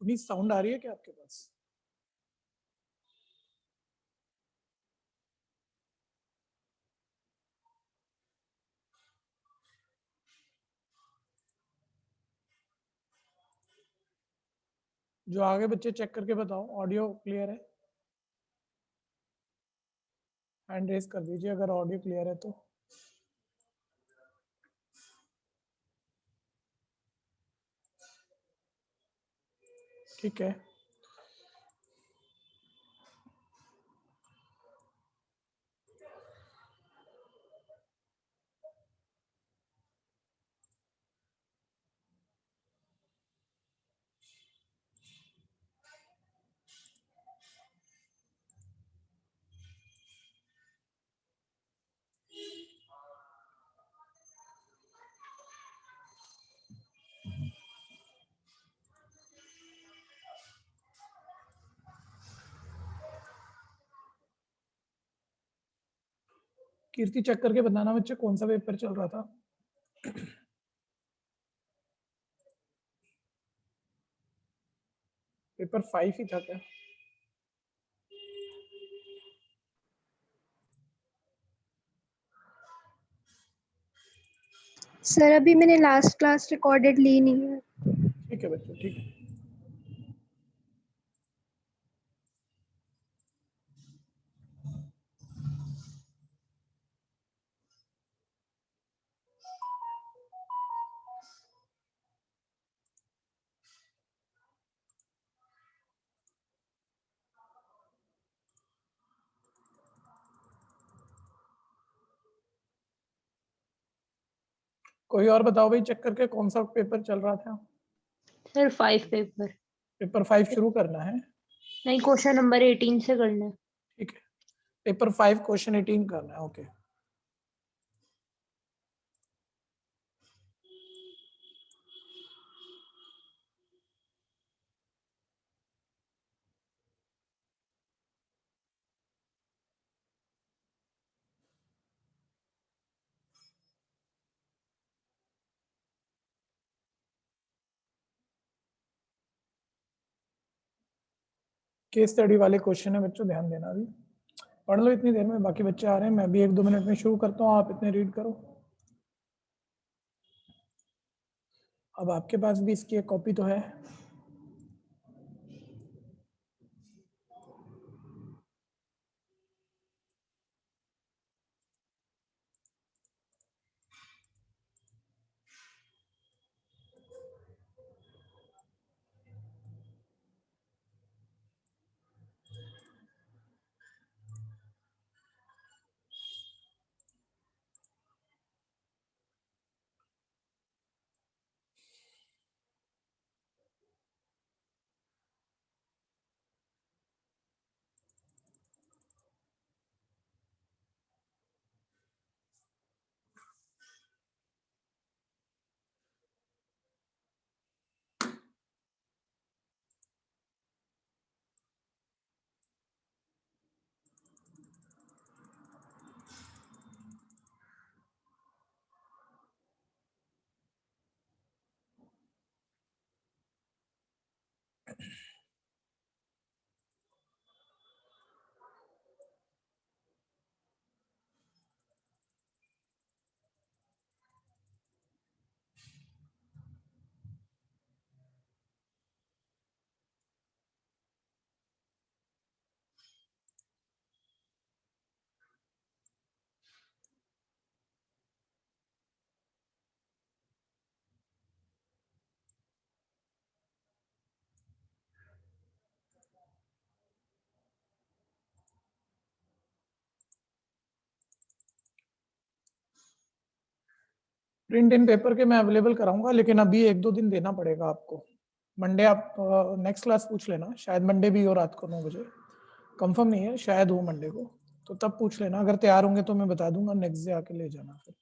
अपनी साउंड आ रही है क्या आपके पास? जो आगे बच्चे चेक करके बताओ ऑडियो क्लियर है। हैंड रेज कर दीजिए अगर ऑडियो क्लियर है तो। ठीक है, कीर्ति चेक करके बताना बच्चे कौन सा पेपर चल रहा था। पेपर 5 ही था क्या? सर अभी मैंने लास्ट क्लास रिकॉर्डेड ली नहीं है। ठीक है बच्चे, ठीक है। कोई और बताओ भाई, चेक करके कौन सा पेपर चल रहा था। Sir 5 paper. पेपर 5 शुरू करना है। नहीं, क्वेश्चन नंबर 18 से करना है। ठीक है, पेपर 5 क्वेश्चन 18 करना है। ओके, केस स्टडी वाले क्वेश्चन है बच्चों, ध्यान देना। अभी पढ़ लो इतनी देर में, बाकी बच्चे आ रहे हैं, मैं भी 1-2 मिनट में शुरू करता हूँ, आप इतने रीड करो। अब आपके पास भी इसकी एक कॉपी तो है। प्रिंट इन पेपर के मैं अवेलेबल कराऊंगा, लेकिन अभी 1-2 दिन देना पड़ेगा आपको। मंडे आप नेक्स्ट क्लास पूछ लेना, शायद मंडे भी हो रात को 9 बजे, कंफर्म नहीं है, शायद हो मंडे को, तो तब पूछ लेना। अगर तैयार होंगे तो मैं बता दूंगा, नेक्स्ट डे आके ले जाना फिर।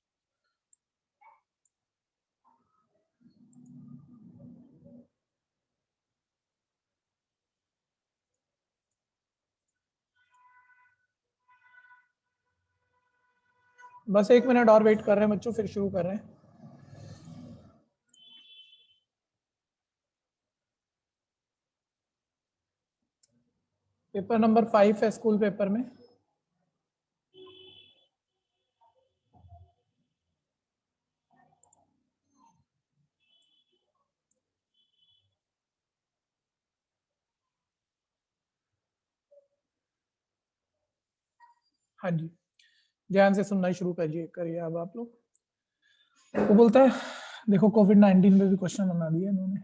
बस 1 मिनट और वेट कर रहे हैं बच्चों, फिर शुरू कर रहे हैं। पेपर नंबर 5 है स्कूल पेपर में। हाँ जी, ध्यान से सुनना शुरू करिए अब आप लोग। वो बोलता है, देखो कोविड-19 पे भी क्वेश्चन बना दिया इन्होंने।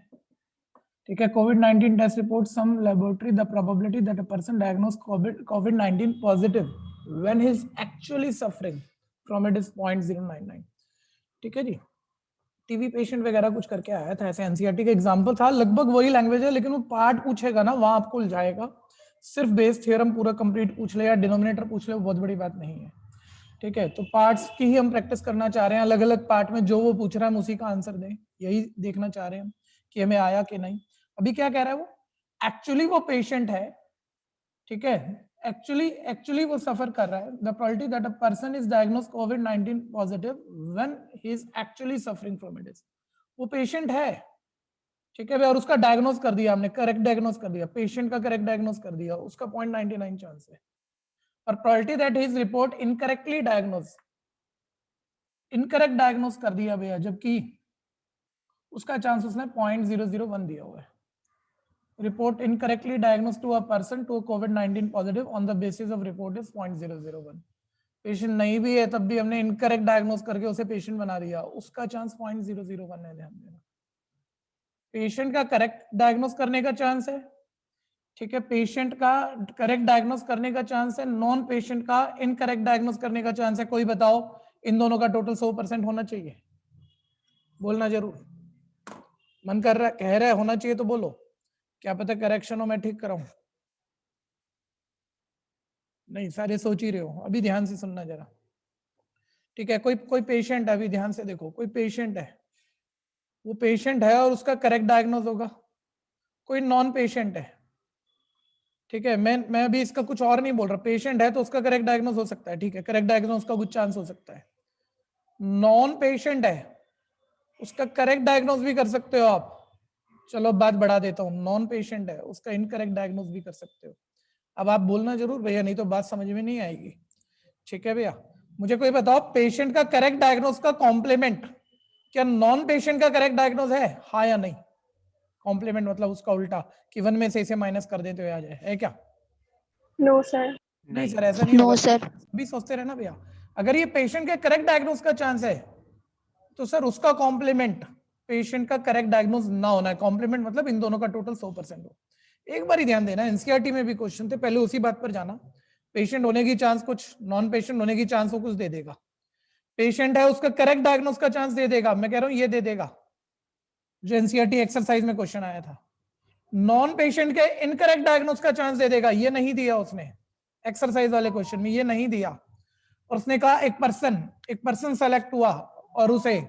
ठीक है, कोविड-19 test report some laboratory the probability that a person diagnosed covid positive when he is actually suffering from it is 0.099। ठीक है जी, टीवी पेशेंट वगैरह कुछ करके आया था, ऐसे एनसीईआरटी का एग्जांपल था, लगभग वही लैंग्वेज है, लेकिन वो पार्ट पूछेगा ना वहां आपको जाएगा। सिर्फ बेस थ्योरम पूरा कंप्लीट पूछ ले या डिनोमिनेटर पूछ ले, वो बहुत बड़ी बात नहीं है। ठीक है, तो पार्ट्स की ही हम प्रैक्टिस करना चाह रहे हैं, अलग अलग पार्ट में जो वो पूछ रहा है हम उसी का आंसर दें, यही देखना चाह रहे हैं हम कि हमें आया कि नहीं। अभी क्या कह रहा है वो, एक्चुअली वो पेशेंट है, ठीक है, एक्चुअली वो सफर कर रहा है। The probability that a person is diagnosed covid positive when he is actually suffering from it is, वो पेशेंट है, ठीक है भाई, और उसका डायग्नोस कर दिया हमने, करेक्ट डायग्नोस कर दिया, पेशेंट का करेक्ट डायग्नोस कर दिया, उसका 0.99 चांस है। और probability that his report incorrectly diagnose, incorrect diagnose कर दिया भैया, जबकि उसका चांस उसने 0.001 दिया हुआ है। Report incorrectly diagnose to a person to कोविड-19 positive on the basis of report is 0.001। Patient नहीं भी है तब भी हमने इनकरेक्ट डायग्नोस करके उसे पेशेंट बना दिया, उसका चांस 0.001 है, ध्यान देना। पेशेंट का करेक्ट डायग्नोस करने का चांस है, ठीक है, पेशेंट का करेक्ट डायग्नोस करने का चांस है, नॉन पेशेंट का इनकरेक्ट डायग्नोस करने का चांस है। कोई बताओ, इन दोनों का टोटल 100% होना चाहिए, बोलना जरूर, मन कर रहा है, कह रहा है होना चाहिए तो बोलो, क्या पता करेक्शन हो मैं ठीक कराऊं। नहीं, सारे सोच ही रहे हो, अभी ध्यान से सुनना जरा। ठीक है, कोई पेशेंट है, अभी ध्यान से देखो, कोई पेशेंट है, वो पेशेंट है और उसका करेक्ट डायग्नोस होगा। कोई नॉन पेशेंट है, ठीक है, मैं अभी इसका कुछ और नहीं बोल रहा, पेशेंट है तो उसका करेक्ट डायग्नोस हो सकता है, ठीक है, करेक्ट डायग्नोस का कुछ चांस हो सकता है। नॉन पेशेंट है, उसका करेक्ट डायग्नोस भी कर सकते हो आप, चलो बात बढ़ा देता हूँ, नॉन पेशेंट है उसका इनकरेक्ट डायग्नोस भी कर सकते हो। अब आप बोलना जरूर भैया, नहीं तो बात समझ में नहीं आएगी। ठीक है भैया, मुझे कोई बताओ, पेशेंट का करेक्ट डायग्नोस का कॉम्प्लीमेंट क्या नॉन पेशेंट का करेक्ट डायग्नोस है, हाँ या नहीं? कॉम्प्लीमेंट मतलब उसका उल्टा, कि 1 में से इसे माइनस कर देते हुए आ जाए, है क्या? No sir. नहीं सर, ऐसा नहीं होगा नो सर। भी सोचते रहना भैया। अगर ये पेशेंट के करेक्ट डायग्नोस का चांस है तो सर उसका कॉम्प्लीमेंट पेशेंट का करेक्ट डायग्नोस ना होना है। कॉम्प्लीमेंट मतलब इन दोनों का टोटल 100% हो। एक बार ही ध्यान देना, एनसीईआरटी में भी क्वेश्चन थे, पहले उसी बात पर जाना। पेशेंट होने की चांस कुछ, नॉन पेशेंट होने की चांस वो कुछ दे देगा, पेशेंट है उसका करेक्ट डायग्नोस का चांस दे देगा, मैं कह रहा हूं ये दे देगा, जो एनसीईआरटी एक्सरसाइज में क्वेश्चन आया था। नॉन पेशेंट के इनकरेक्ट डायग्नोस का चांस दे देगा, ये नहीं दिया उसने एक्सरसाइज वाले क्वेश्चन में, ये नहीं दिया। और उसने कहा एक पर्सन सेलेक्ट हुआ और उसे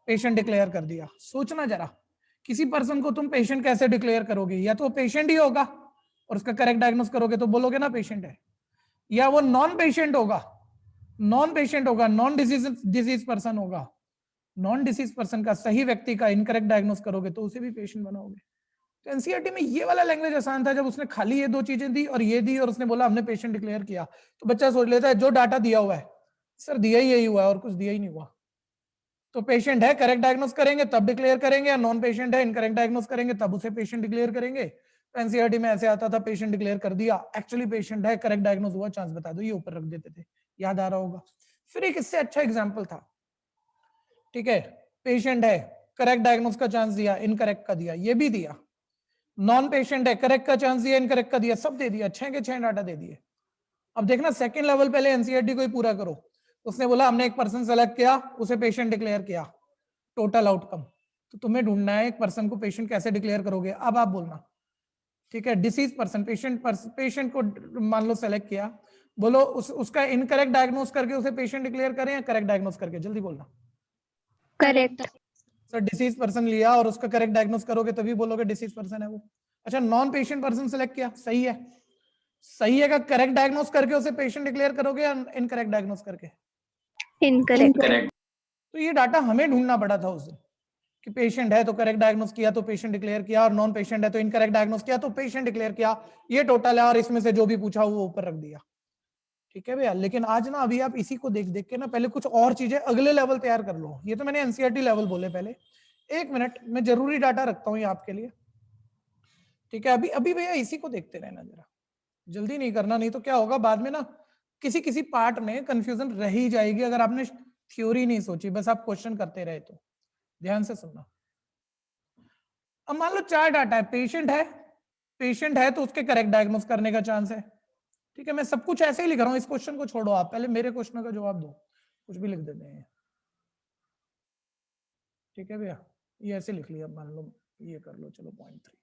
पेशेंट डिक्लेयर कर दिया। सोचना जरा, किसी पर्सन को तुम पेशेंट कैसे डिक्लेयर करोगे? या तो वो पेशेंट ही होगा और उसका करेक्ट डायग्नोस करोगे तो बोलोगे ना पेशेंट है, या वो नॉन पेशेंट होगा, नॉन डिसीज पर्सन होगा, नॉन डिसीज पर्सन का, सही व्यक्ति का इनकरेक्ट डायग्नोस करोगे तो उसे भी पेशेंट बनाओगे। तो एनसीईआरटी में ये वाला लैंग्वेज आसान था, जब उसने खाली ये दो चीजें दी और ये दी और उसने बोला हमने पेशेंट डिक्लेयर किया, तो बच्चा सोच लेता है जो डाटा दिया हुआ है सर दिया ही यही हुआ है और कुछ दिया ही नहीं हुआ। तो पेशेंट है करेक्ट डायग्नोस करेंगे तब डिक्लेयर करेंगे, या नॉन पेशेंट है इनकरेक्ट डायग्नोस करेंगे तब उसे पेशेंट डिक्लेयर करेंगे। तो एनसीईआरटी में ऐसे आता था, पेशेंट डिक्लेयर कर दिया, एक्चुअली पेशेंट है, करेक्ट डायग्नोस हुआ, चांस बता दो, ये ऊपर रख देते थे, याद आ रहा होगा। फिर एक इससे अच्छा एग्जाम्पल था, ठीक है, पेशेंट है करेक्ट डायग्नोस का चांस दिया, इनकरेक्ट का दिया, ये भी दिया, नॉन पेशेंट है करेक्ट का चांस दिया, इनकरेक्ट का दिया, सब दे दिया, 6 के 6 डाटा दे दिए। अब देखना सेकंड लेवल पहले एनसीईआरटी को ही पूरा करो। उसने बोला हमने एक पर्सन सेलेक्ट किया, उसे पेशेंट डिक्लेयर किया, टोटल आउटकम। तो तुम्हें ढूंढना है एक पर्सन को पेशेंट कैसे डिक्लेयर करोगे। अब आप बोलना, ठीक है, डिसीज पर्सन, पेशेंट को मान लो सेलेक्ट किया, बोलो उसका इनकरेक्ट डायग्नोस करके उसे पेशेंट डिक्लेयर करें या करेक्ट डायग्नोस करके, जल्दी बोलना। करेक्ट। सर डिसीज पर्सन लिया और उसका करेक्ट डायग्नोस करोगे तभी बोलोगे डिसीज पर्सन है वो। अच्छा, नॉन पेशेंट पर्सन सेलेक्ट किया, सही है, सही है, का करेक्ट डायग्नोस करके उसे पेशेंट डिक्लेयर करोगे या इनकरेक्ट डायग्नोस करके? इनकरेक्ट। तो ये डाटा हमें ढूंढना पड़ा था उस दिन कि पेशेंट है तो करेक्ट डायग्नोस किया तो पेशेंट डिक्लेयर किया, और नॉन पेशेंट है तो इनकरेक्ट डायग्नोस किया तो पेशेंट डिक्लेयर किया। ये टोटल है और इसमें से जो भी पूछा वो ऊपर रख दिया। ठीक है भैया, लेकिन आज ना अभी आप इसी को देख देख के ना पहले कुछ और चीजें अगले लेवल तैयार कर लो। ये तो मैंने एनसीईआरटी लेवल बोले पहले। एक मिनट, मैं जरूरी डाटा रखता हूँ ये आपके लिए। ठीक है, अभी अभी भैया इसी को देखते रहना जरा, जल्दी नहीं करना, नहीं तो क्या होगा बाद में ना किसी किसी पार्ट में कंफ्यूजन रह ही जाएगी अगर आपने थ्योरी नहीं सोची, बस आप क्वेश्चन करते रहे तो। ध्यान से सुनना। अब मान लो 4 डाटा है, पेशेंट है तो उसके करेक्ट डायग्नोस करने का चांस है। ठीक है, मैं सब कुछ ऐसे ही लिख रहा हूं, इस क्वेश्चन को छोड़ो, आप पहले मेरे क्वेश्चन का जवाब दो, कुछ भी लिख देते हैं। ठीक है भैया, ये ऐसे लिख लिया, मान लो ये कर लो, चलो 0.3।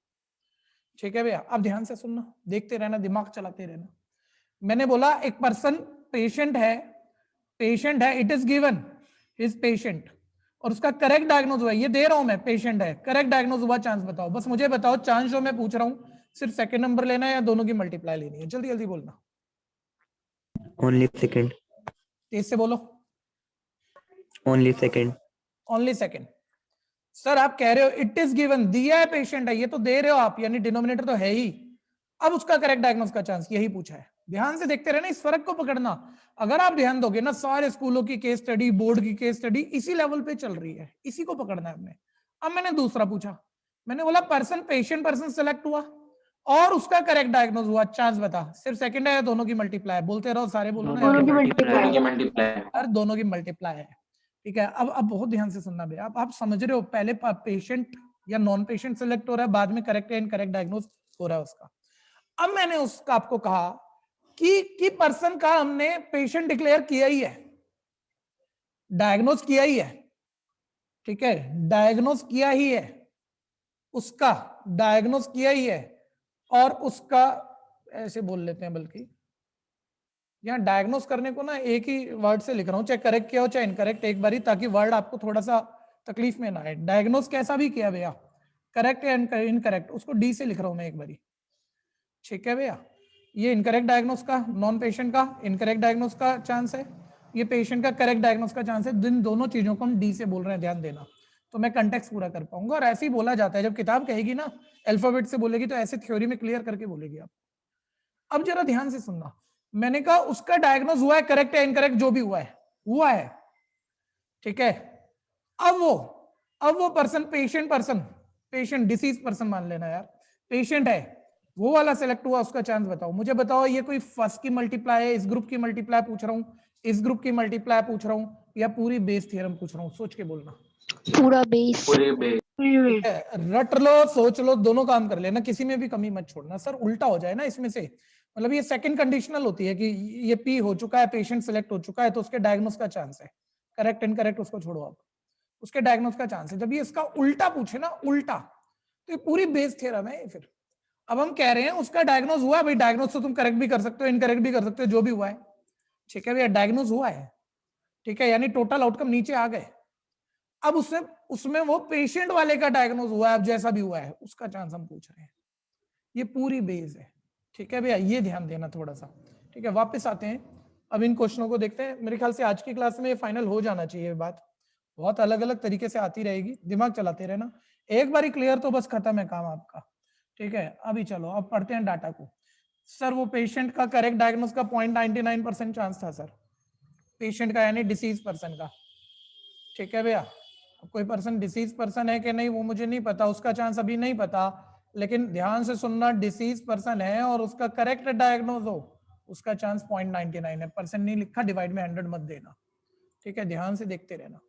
ठीक है भैया, अब ध्यान से सुनना, देखते रहना, दिमाग चलाते रहना। मैंने बोला एक पर्सन पेशेंट है, it is given his patient, और उसका करेक्ट डायग्नोज हुआ, ये दे रहा हूं मैं, पेशेंट है, करेक्ट डायग्नोज हुआ, चांस बताओ। बस मुझे बताओ चांस जो मैं पूछ रहा हूं सिर्फ सेकंड नंबर लेना है या दोनों की मल्टीप्लाई लेनी है? जल्दी जल्दी बोलना। Only second. तेज से बोलो। Only second. Only second. Sir आप कह रहे हो इट इज गिवन, दिया है पेशेंट है, ये तो दे रहे हो आप, यानी डिनोमिनेटर तो है ही। अब उसका करेक्ट डायग्नोस का चांस, यही पूछा है। ध्यान से देखते रहना, इस फर्क को पकड़ना। अगर आप ध्यान दोगे ना, सारे स्कूलों की केस स्टडी, बोर्ड की केस स्टडी इसी लेवल पे चल रही है, इसी को पकड़ना है हमने। अब मैंने दूसरा पूछा, मैंने बोला पेशेंट पर्सन सेलेक्ट हुआ और उसका करेक्ट डायग्नोस हुआ, चांस बता। सिर्फ सेकंड है या दोनों की मल्टीप्लाई? बोलते रहो, सारे बोलो ना। दोनों की मल्टीप्लाई। यार दोनों की मल्टीप्लाई है। ठीक है, अब बहुत ध्यान से सुनना भैया, आप समझ रहे हो, पहले पेशेंट या नॉन पेशेंट सेलेक्ट हो रहा है, बाद में करेक्ट या इनकरेक्ट डायग्नोस हो रहा है उसका। अब मैंने उसका आपको कहा कि पर्सन का हमने पेशेंट डिक्लेयर किया ही है, डायग्नोस किया ही है। ठीक है, डायग्नोस किया ही है, उसका डायग्नोस किया ही है, और उसका ऐसे बोल लेते हैं, बल्कि यहाँ डायग्नोस करने को ना एक ही वर्ड से लिख रहा हूं, चाहे करेक्ट किया हो चाहे इनकरेक्ट, एक बारी, ताकि वर्ड आपको थोड़ा सा तकलीफ में ना आए। डायग्नोस कैसा भी किया भैया, करेक्ट या इनकरेक्ट, उसको डी से लिख रहा हूं मैं एक बारी। ठीक है भैया, ये इनकरेक्ट डायग्नोस का, नॉन पेशेंट का इनकरेक्ट डायग्नोस का चांस है, ये पेशेंट का करेक्ट डायग्नोस का चांस है। इन दोनों चीजों को हम डी से बोल रहे हैं, ध्यान देना, तो मैं कंटेक्स्ट पूरा कर पाऊंगा। और ऐसे ही बोला जाता है, जब किताब कहेगी ना अल्फाबेट से बोलेगी तो ऐसे थ्योरी में क्लियर करके बोलेगी आप। अब जरा ध्यान से सुनना, मैंने कहा उसका डायग्नोस हुआ है, करेक्ट है इनकरेक्ट जो भी हुआ है। ठीक है, अब वो पर्सन पेशेंट डिसीज पर्सन मान लेना यार, पेशेंट है, वो वाला सेलेक्ट हुआ, उसका चांस बताओ। मुझे बताओ ये कोई फर्स्ट की मल्टीप्लाई है, इस ग्रुप की मल्टीप्लाई पूछ रहा हूं, इस ग्रुप की मल्टीप्लाई पूछ रहा हूं, या पूरी बेस थ्योरम पूछ रहा हूं? सोच के बोलना। पूरा बेस। ठीक है, रट लो, सोच लो, दोनों काम कर लेना, किसी में भी कमी मत छोड़ना। सर उल्टा हो जाए ना इसमें से, मतलब ये सेकंड कंडीशनल होती है कि ये पी हो चुका है, पेशेंट सिलेक्ट हो चुका है, तो उसके डायग्नोस का चांस है, करेक्ट इनकरेक्ट उसको छोड़ो आप, उसके डायग्नोस का चांस है। जब ये इसका उल्टा पूछे ना, उल्टा, तो ये पूरी बेस थ्योरम है फिर। अब हम कह रहे हैं उसका डायग्नोस हुआ है, भाई डायग्नोस तो तुम करेक्ट भी कर सकते हो, इनकरेक्ट भी कर सकते हो, जो भी हुआ है। ठीक है भैया, डायग्नोस हुआ है, ठीक है, यानी टोटल आउटकम नीचे आ गए। अब उसमें वो पेशेंट वाले का डायग्नोस हुआ है, अब जैसा भी हुआ है उसका चांस हम पूछ रहे हैं, ये पूरी बेस है। ठीक है भैया, ये ध्यान देना थोड़ा सा। ठीक है, वापस आते हैं, अब इन क्वेश्चनों को देखते हैं। मेरे ख्याल से आज की क्लास में ये फाइनल हो जाना चाहिए, बात बहुत अलग अलग तरीके से आती रहेगी, दिमाग चलाते रहना, एक बारी क्लियर तो बस खत्म है काम आपका। ठीक है, अभी चलो अब पढ़ते हैं डाटा को। सर वो पेशेंट का करेक्ट डायग्नोस का 0.99% चांस था सर, पेशेंट का यानी डिसीज पर्सन का। ठीक है भैया, अब कोई पर्सन डिसीज पर्सन है कि नहीं वो मुझे नहीं पता, उसका चांस अभी नहीं पता, लेकिन ध्यान से सुनना, डिसीज पर्सन है और उसका करेक्ट डायग्नोज हो, उसका चांस 0.99 है। परसेंट नहीं लिखा, डिवाइड में 100 मत देना। ठीक है, ध्यान से देखते रहना।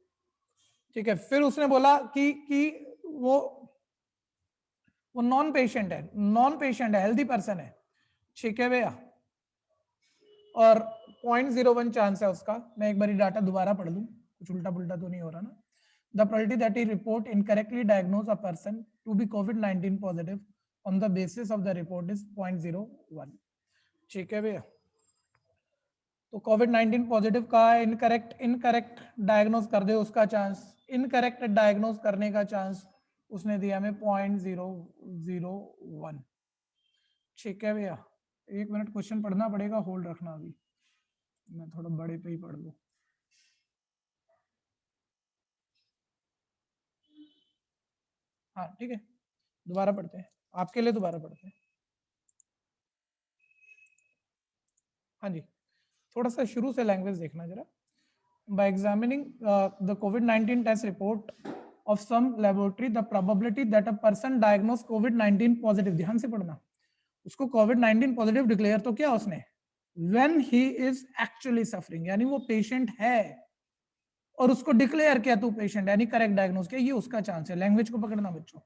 ठीक है, फिर उसने बोला कि वो नॉन पेशेंट है, हेल्दी पर्सन है। ठीक है भैया, और 0.01 चांस है उसका। मैं एक बार डाटा दोबारा पढ़ लूं, कुछ उल्टा पुल्टा तो नहीं हो रहा ना। The probability that he report incorrectly diagnose a person to be COVID-19 positive on the basis of the report is 0.01. ठीक है भैया, तो COVID-19 पॉजिटिव का इनकरेक्ट डायग्नोज कर दे उसका चांस, इनकरेक्ट डायग्नोज करने का चांस उसने दिया हमें 0.001। ठीक है भैया, एक मिनट क्वेश्चन पढ़ना पड़ेगा, होल्ड रखना, अभी मैं थोड़ा बड़े पे ही पढ़ लूं। हाँ ठीक है, दोबारा पढ़ते हैं, आपके लिए दोबारा पढ़ते हैं। हाँ जी, थोड़ा सा शुरू से लैंग्वेज देखना जरा। By examining the COVID-19 test report of some laboratory, the probability that a person diagnosed COVID-19 positive, ध्यान से पढ़ना, उसको COVID-19 पॉजिटिव डिक्लेयर तो किया उसने, when he is actually suffering, यानी वो पेशेंट है और उसको डिक्लेयर किया तू पेशेंट, यानी करेक्ट डायग्नोस किया, ये उसका चांस है। लैंग्वेज को पकड़ना बच्चों।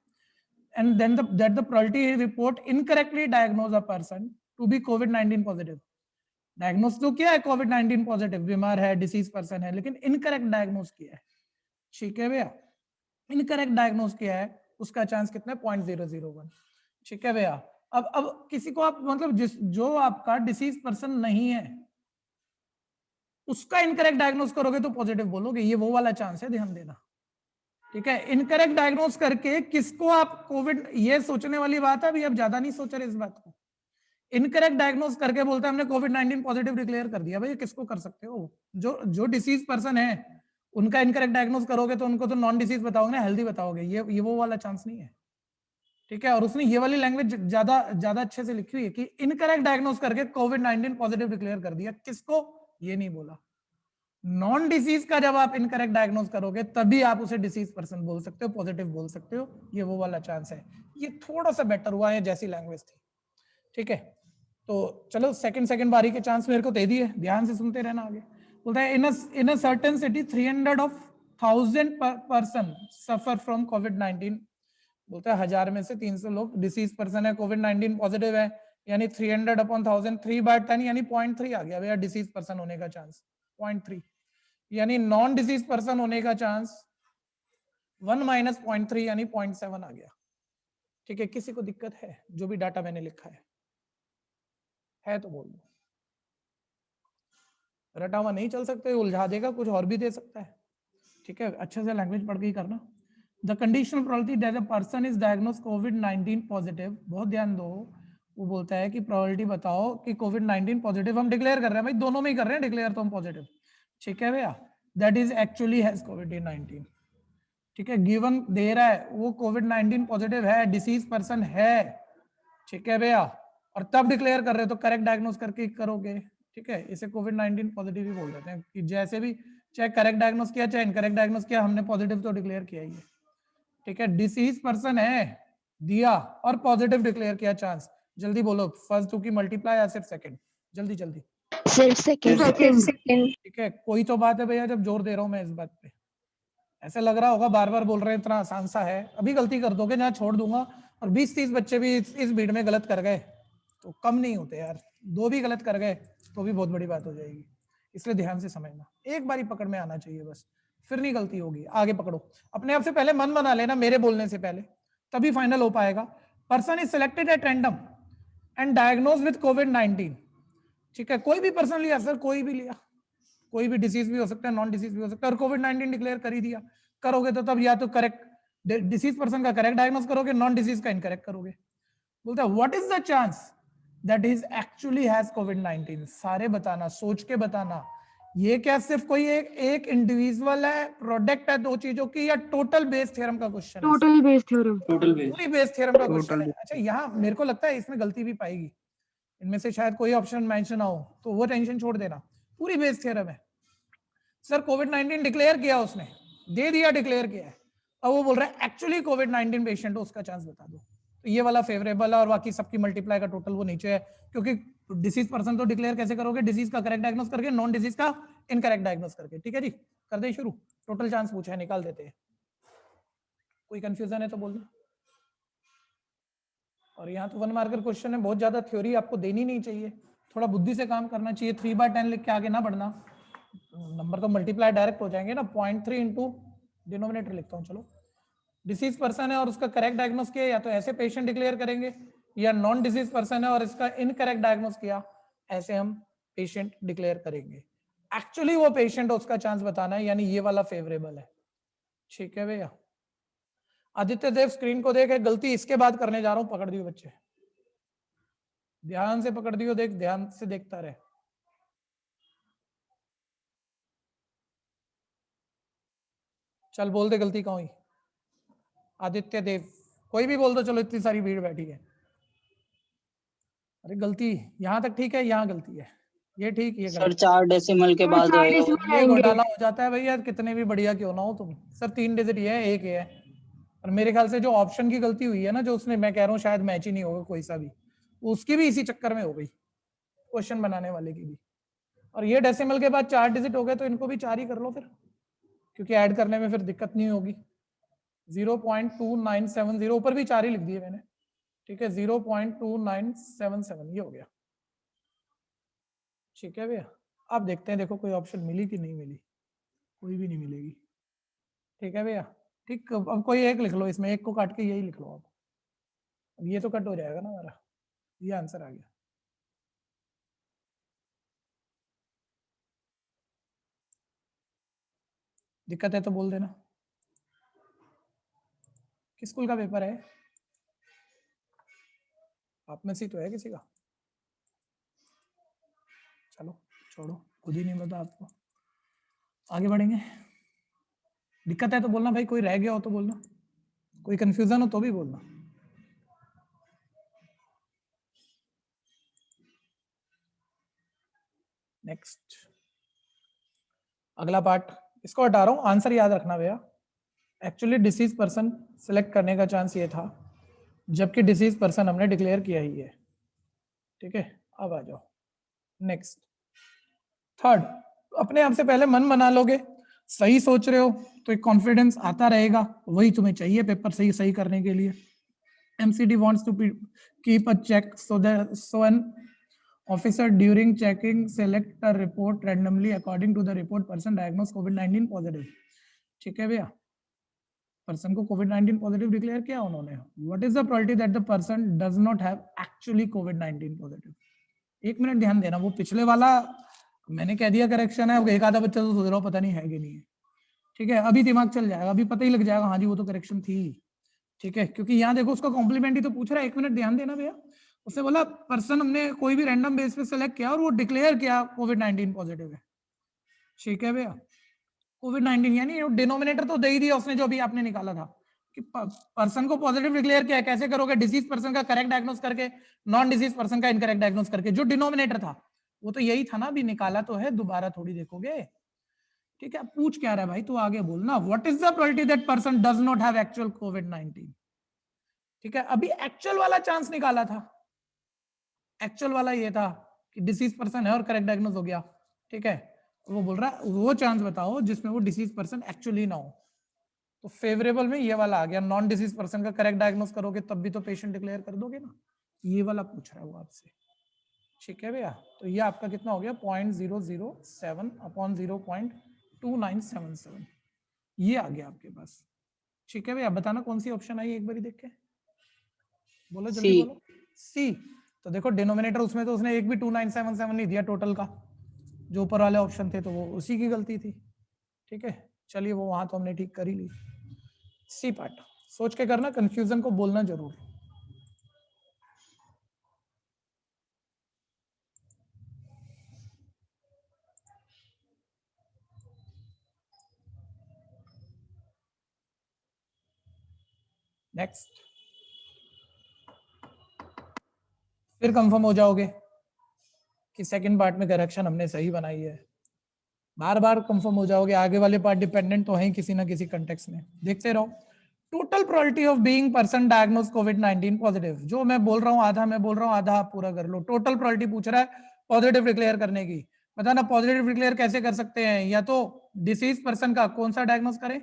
And then that the probability report incorrectly diagnose a person to be COVID-19 positive, diagnose तो किया है कोविड-19 पॉजिटिव, बीमार है, डिसीज पर्सन है, लेकिन इनकरेक्ट डायग्नोस किया है। ठीक है भैया, इनकरेक्ट डायग्नोस किया है, उसका चांस कितना है? 0.001। ठीक है भैया। अब किसी को आप मतलब जो आपका डिसीज पर्सन नहीं है उसका इनकरेक्ट डायग्नोस करोगे तो पॉजिटिव बोलोगे, ये वो वाला चांस है, ध्यान देना। ठीक है, इनकरेक्ट डायग्नोस करके किसको आप कोविड, ये सोचने वाली बात है, अभी अब ज्यादा नहीं सोच रहे इस बात को। इनकरेक्ट डायग्नोस करके बोलता है हमने कोविड-19 पॉजिटिव डिक्लेयर कर दिया, भाई किसको कर सकते हो? जो डिसीज पर्सन है उनका इनकरेक्ट डायग्नोस करोगे तो उनको तो नॉन डिसीज बताओगे ना, हेल्दी बताओगे, ये वो वाला चांस नहीं है। ठीक है, और उसने ये वाली लैंग्वेज ज्यादा अच्छे से लिखी हुई है कि इनकरेक्ट डायग्नोस करके कोविड-19 पॉजिटिव डिक्लेयर कर दिया, किसको? ये नहीं बोला। नॉन डिसीज का जब आप इनकरेक्ट डायग्नोस करोगे तभी आप उसे डिसीज पर्सन बोल सकते हो, पॉजिटिव बोल सकते हो, ये वो वाला चांस है। ये थोड़ा सा बेटर हुआ है जैसी लैंग्वेज थी। ठीक है, तो चलो सेकंड बारी के चांस मेरे को दे दिए, ध्यान से सुनते रहना आगे। बोलता है in a certain city 300,000 person suffer from कोविड-19। बोलता है 1000 में से 300 लोग डिसीज पर्सन है, कोविड-19 पॉजिटिव है, यानी 300/1000, 3/10 यानी 0.3 आ गया भैया डिसीज पर्सन होने का चांस, 0.3। यानी नॉन डिसीज पर्सन होने का चांस 1 - 0.3 यानी 0.7 आ गया। ठीक है, किसी को दिक्कत है? जो भी डाटा मैंने लिखा है तो बोल दो। रटा हुआ नहीं चल सकते, उलझा देगा, कुछ और भी दे सकता है। ठीक है, अच्छे से लैंग्वेज पढ़ के ही करना। The conditional probability that a person is diagnosed covid positive, बहुत ध्यान दो, वो बोलता है कि प्रोबेबिलिटी बताओ कि कोविड-19 पॉजिटिव हम डिक्लेयर कर रहे हैं, भाई दोनों में ही कर रहे हैं डिक्लेयर तो हम पॉजिटिव। ठीक है भैया, दैट इज एक्चुअली हैज कोविड-19। ठीक है, गिवन दे रहा है वो कोविड-19 पॉजिटिव है, डिसीज पर्सन है। ठीक है भैया, और तब डिक्लेयर कर रहे हो तो करेक्ट डायग्नोस करके करोगे। ठीक है, इसे कोविड-19 पॉजिटिव ही बोल देते हैं कि जैसे भी चाहे करेक्ट डायग्नोस किया चाहे इनकरेक्ट डायग्नोस किया, हमने पॉजिटिव तो डिक्लेयर किया ही है। ठीक है, डिसीज पर्सन है दिया और पॉजिटिव डिक्लेयर किया चांस। जल्दी बोलो, फर्स्ट टू की मल्टीप्लाई या सिर्फ सेकंड? जल्दी जल्दी। सिर्फ सेकंड। ठीक है, कोई तो बात है भैया जब जोर दे रहा हूं मैं इस बात पे। ऐसे लग रहा होगा बार बार बोल रहे हैं इतना आसान सा है, अभी गलती कर दोगे जहां छोड़ दूंगा और 20-30 बच्चे भी इस भीड़ में गलत कर गए तो कम नहीं होते यार, 2 भी गलत कर गए तो भी बहुत बड़ी बात हो जाएगी। इसलिए ध्यान से समझना, एक बारी पकड़ में आना चाहिए बस, फिर नहीं गलती होगी। आगे पकड़ो, अपने आप से पहले मन बना लेना मेरे बोलने से पहले, तभी फाइनल हो पाएगा। Person is selected at random and diagnose with कोविड-19। ठीक है, कोई भी पर्सन लिया सर, कोई भी लिया, कोई भी डिसीज भी हो सकता है, नॉन डिसीज भी हो सकता है, और कोविड-19 डिक्लेयर कर ही दिया। करोगे तो तब या तो करेक्ट डिसीज पर्सन का करेक्ट डायग्नोस करोगे, नॉन डिसीज का इनकरेक्ट करोगे। बोलता है what is the chance that is actually has कोविड-19? सारे बताना, सोच के बताना। ये क्या सिर्फ कोई एक इंडिविजुअल है, प्रोडक्ट है दो चीजों की, या टोटल बेस थ्योरम का क्वेश्चन है? Total Bayes theorem. पूरी बेस थ्योरम का क्वेश्चन है। अच्छा, यहाँ मेरे को लगता है इसमें गलती भी पाएगी, इनमें से शायद कोई ऑप्शन मेंशन ना हो, तो वो टेंशन छोड़ देना, पूरी बेस थ्योरम है। सर कोविड-19 डिक्लेयर किया उसने, दे दिया डिक्लेयर किया है, अब वो बोल रहा है एक्चुअली कोविड-19 पेशेंट हो, उसका चांस बता दो। तो ये वाला फेवरेबल है और बाकी सबकी मल्टीप्लाई का टोटल वो नीचे है, क्योंकि डिसीज पर्सन तो डिक्लेयर कैसे करोगे? डिसीज का करेक्ट डायग्नोस करके, नॉन डिसीज का इनकरेक्ट डायग्नोस करके। ठीक है जी, कर दे शुरू। टोटल चांस पूछा है, निकाल देते हैं। कोई कंफ्यूजन है तो बोल दो। और यहाँ तो 1 मार्कर क्वेश्चन है, बहुत ज्यादा थ्योरी आपको देनी नहीं चाहिए, थोड़ा बुद्धि से काम करना चाहिए। 3/10 लिख के आगे ना बढ़ना, नंबर तो मल्टीप्लाई डायरेक्ट हो जाएंगे ना। 0.3 इंटू डिनोमिनेटर लिखता हूँ, चलो। डिसीज पर्सन है और उसका करेक्ट डायग्नोस किया, या तो ऐसे पेशेंट डिक्लेयर करेंगे, या नॉन डिसीज पर्सन है और इसका इनकरेक्ट डायग्नोस किया, ऐसे हम पेशेंट डिक्लेयर करेंगे। एक्चुअली वो पेशेंट उसका चांस बताना है, यानी ये वाला फेवरेबल है। ठीक है भैया, आदित्य देव स्क्रीन को देख, गलती इसके बाद करने जा रहा हूं, पकड़ दियो बच्चे, ध्यान से पकड़ दियो, देख ध्यान से देखता रहे। चल बोल दे गलती कहाँ हुई। आदित्य देव कोई भी बोल दो, चलो इतनी सारी भीड़ बैठी है। अरे गलती यहाँ तक ठीक है, यहाँ गलती है, ये ठीक, ये सर गलत। 4 डेसिमल के बाद चार होएगा। decimal ये आएंगे। घोटाला हो जाता है भैया, कितने भी बढ़िया क्यों ना हो तुम। सर 3 डिजिट ये है, एक ये है। और मेरे ख्याल से जो ऑप्शन की गलती हुई है ना, जो उसने, मैं कह रहा हूँ शायद मैच ही नहीं होगा कोई सा भी, उसकी भी इसी चक्कर में हो गई, क्वेश्चन बनाने वाले की भी। और ये डेसिमल के बाद 4 डिजिट हो गए, तो इनको भी 4 ही कर लो फिर, क्योंकि ऐड करने में फिर दिक्कत नहीं होगी। 0.2970, ऊपर भी 4 ही लिख दिए मैंने, ठीक है। 0.2977 ये हो गया, ठीक है भैया। अब देखते हैं, देखो कोई ऑप्शन मिली कि नहीं मिली, कोई भी नहीं मिलेगी, ठीक है भैया। ठीक, अब कोई एक लिख लो इसमें, एक को काट के यही लिख लो आप। अब ये तो कट हो जाएगा ना हमारा, ये आंसर आ गया। दिक्कत है तो बोल देना। किस स्कूल का पेपर है? आप में से तो है किसी का? चलो छोड़ो, खुद ही नहीं पता आपको, आगे बढ़ेंगे। दिक्कत है तो बोलना भाई, कोई रह गया हो तो बोलना, कोई कंफ्यूजन हो तो भी बोलना। नेक्स्ट, अगला पार्ट, इसको हटा रहा हूं, आंसर याद रखना भैया। एक्चुअली डिसीज पर्सन सिलेक्ट करने का चांस ये था, जबकि डिसीज पर्सन हमने डिक्लेयर किया ही है, ठीक है। अब आ जाओ नेक्स्ट, थर्ड, अपने आप से पहले मन बना लोगे, सही सोच रहे हो तो एक कॉन्फिडेंस आता रहेगा, वही तुम्हें चाहिए पेपर सही सही करने के लिए। MCD wants to keep a check so an officer during checking select a report randomly according to the report person diagnosed COVID-19 positive, ठीक है भैया। पर्सन को COVID-19 पॉजिटिव डिक्लेयर किया उन्होंने। What is the probability that the person does not have actually COVID-19 positive? एक minute ध्यान देना, वो पिछले वाला मैंने कह दिया करेक्शन है, एक आधा बच्चा तो सोच रहा हो पता नहीं है कि नहीं है, ठीक है। अभी दिमाग चल जाएगा, अभी पता ही लग जाएगा, हाँ जी वो तो करेक्शन थी, ठीक है। क्योंकि यहाँ देखो उसका कॉम्प्लीमेंट ही तो पूछ रहा है, एक मिनट ध्यान देना भैया। उसने बोला पर्सन हमने कोई भी रैंडम बेस पे सेलेक्ट किया और वो डिक्लेयर किया COVID-19 पॉजिटिव है, ठीक है भैया। COVID-19 यानी डिनोमिनेटर तो दे ही दिया उसने, जो अभी आपने निकाला था कि पर्सन को पॉजिटिव डिक्लेयर किया, कैसे करोगे? डिसीज पर्सन का करेक्ट डायग्नोस करके, नॉन डिसीज पर्सन का इनकरेक्ट डायग्नोस करके। जो डिनोमिनेटर था वो तो यही था ना, अभी निकाला तो है, दोबारा थोड़ी देखोगे, ठीक है। पूछ क्या रहा है भाई, तू आगे बोलना। What is the probability that person does not have actual COVID-19, ठीक है। अभी एक्चुअल वाला चांस निकाला था, एक्चुअल वाला ये था कि डिसीज पर्सन है और करेक्ट डायग्नोस हो गया, ठीक है। वो बोल रहा है वो चांस बताओ जिसमें वो डिसीज पर्सन एक्चुअली ना हो, तो फेवरेबल में ये वाला आ गया। नॉन डिसीज पर्सन का करेक्ट डायग्नोस करोगे तब भी तो पेशेंट डिक्लेयर कर दोगे ना, ये वाला पूछ रहा है वो आपसे, ठीक है भैया। तो ये आपका कितना हो गया? 0.007 अपॉन 0.2977, ये आ गया आपके पास, ठीक है भैया। बताना कौन सी ऑप्शन आई, एक बार देख के बोलो, जल्दी सी। बोलो। सी। तो देखो डिनोमिनेटर उसमें तो उसने एक भी 2977 नहीं दिया टोटल का, जो ऊपर वाले ऑप्शन थे, तो वो उसी की गलती थी, ठीक है। चलिए वो वहां तो हमने ठीक कर ही ली। सी पार्ट सोच के करना, कंफ्यूजन को बोलना जरूर। नेक्स्ट, फिर कंफर्म हो जाओगे कि सेकंड पार्ट में करेक्शन हमने सही बनाई है, बार बार कंफर्म हो जाओगे। आगे वाले पार्ट डिपेंडेंट तो है किसी ना किसी कंटेक्स्ट में, देखते रहो। Total probability of being person diagnose COVID-19 positive, जो मैं बोल रहा हूँ आधा मैं बोल रहा हूँ आधा आप पूरा कर लो। टोटल प्रोबेबिलिटी पूछ रहा है पॉजिटिव डिक्लेयर करने की, बताना पॉजिटिव डिक्लेयर कैसे कर सकते हैं। या तो डिसीज पर्सन का कौन सा डायग्नोज करें,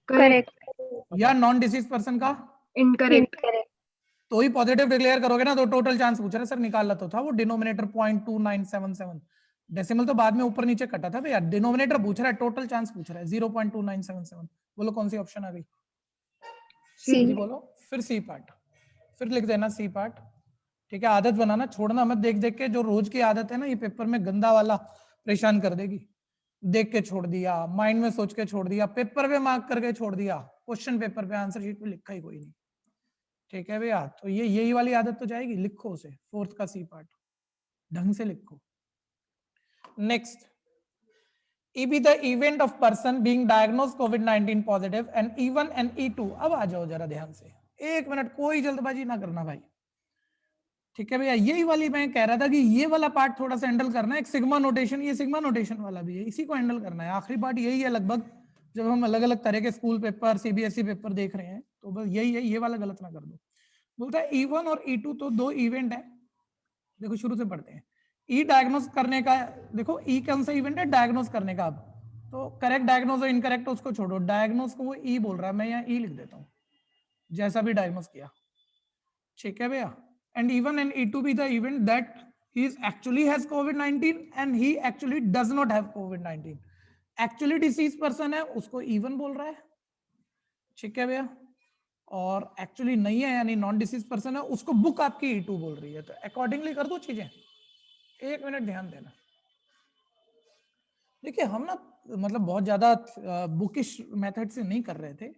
करेक्ट, या नॉन डिसीज पर्सन का, इनकरेक्ट। तो ही पॉजिटिव डिक्लेयर करोगे ना। तो टोटल चांस पूछ रहा है सर, निकालना तो था वो डिनोमिनेटर 0.2977, डेसिमल तो बाद में ऊपर नीचे कटा था भैया, डिनोमिनेटर पूछ रहा है, टोटल चांस पूछ रहा है 0.2977। बोलो कौन सी ऑप्शन आ गई? सी। जी बोलो। फिर सी पार्ट, फिर लिख देना सी पार्ट, ठीक है। आदत बनाना, छोड़ना मत देख देख के, जो रोज की आदत है ना, ये पेपर में गंदा वाला परेशान कर देगी। देख के छोड़ दिया, माइंड में सोच के छोड़ दिया, पेपर पे मार्क करके छोड़ दिया, क्वेश्चन पेपर पे आंसर शीट पे लिखा ही कोई नहीं, ठीक है भैया। तो ये यही वाली आदत तो जाएगी, लिखो उसे, फोर्थ का सी पार्ट ढंग से लिखो। Next, EB the event of person being diagnosed COVID-19 positive and E1 and E2। अब आ जाओ जरा ध्यान से, 1 मिनट, कोई जल्दबाजी ना करना भाई, ठीक है भैया। यही वाली मैं कह रहा था कि ये वाला पार्ट थोड़ा सा हैंडल करना है, एक सिग्मा नोटेशन, ये सिग्मा नोटेशन वाला भी है, इसी को हैंडल करना है। आखिरी पार्ट यही है लगभग, जब हम अलग अलग तरह के स्कूल पेपर, सीबीएसई पेपर देख रहे हैं, तो बस यही है, ये वाला गलत ना कर दो। बोलता है E1 और E2 तो 2 इवेंट है। देखो शुरू से पढ़ते हैं। ई डायग्नोस करने का, देखो ई कौन सा इवेंट है, डायग्नोस करने का। अब तो करेक्ट डायग्नोस और इनकरेक्ट उसको छोड़ो, डायग्नोस को वो ई बोल रहा है, मैं यहाँ ई लिख देता हूँ, जैसा भी डायग्नोस किया, ठीक है भैया। And E1 and E2 be the event that he is actually has COVID-19 and he actually does not have COVID-19. Actually disease person है उसको E1 बोल रहा है, ठीक है भैया, और एक्चुअली नहीं है यानी नॉन डिसीज पर्सन है उसको बुक आपकी E2 बोल रही है। तो अकॉर्डिंगली कर दो चीजें। 1 मिनट ध्यान देना। देखिए हम ना मतलब बहुत ज्यादा बुकिश मेथड से नहीं कर रहे थे,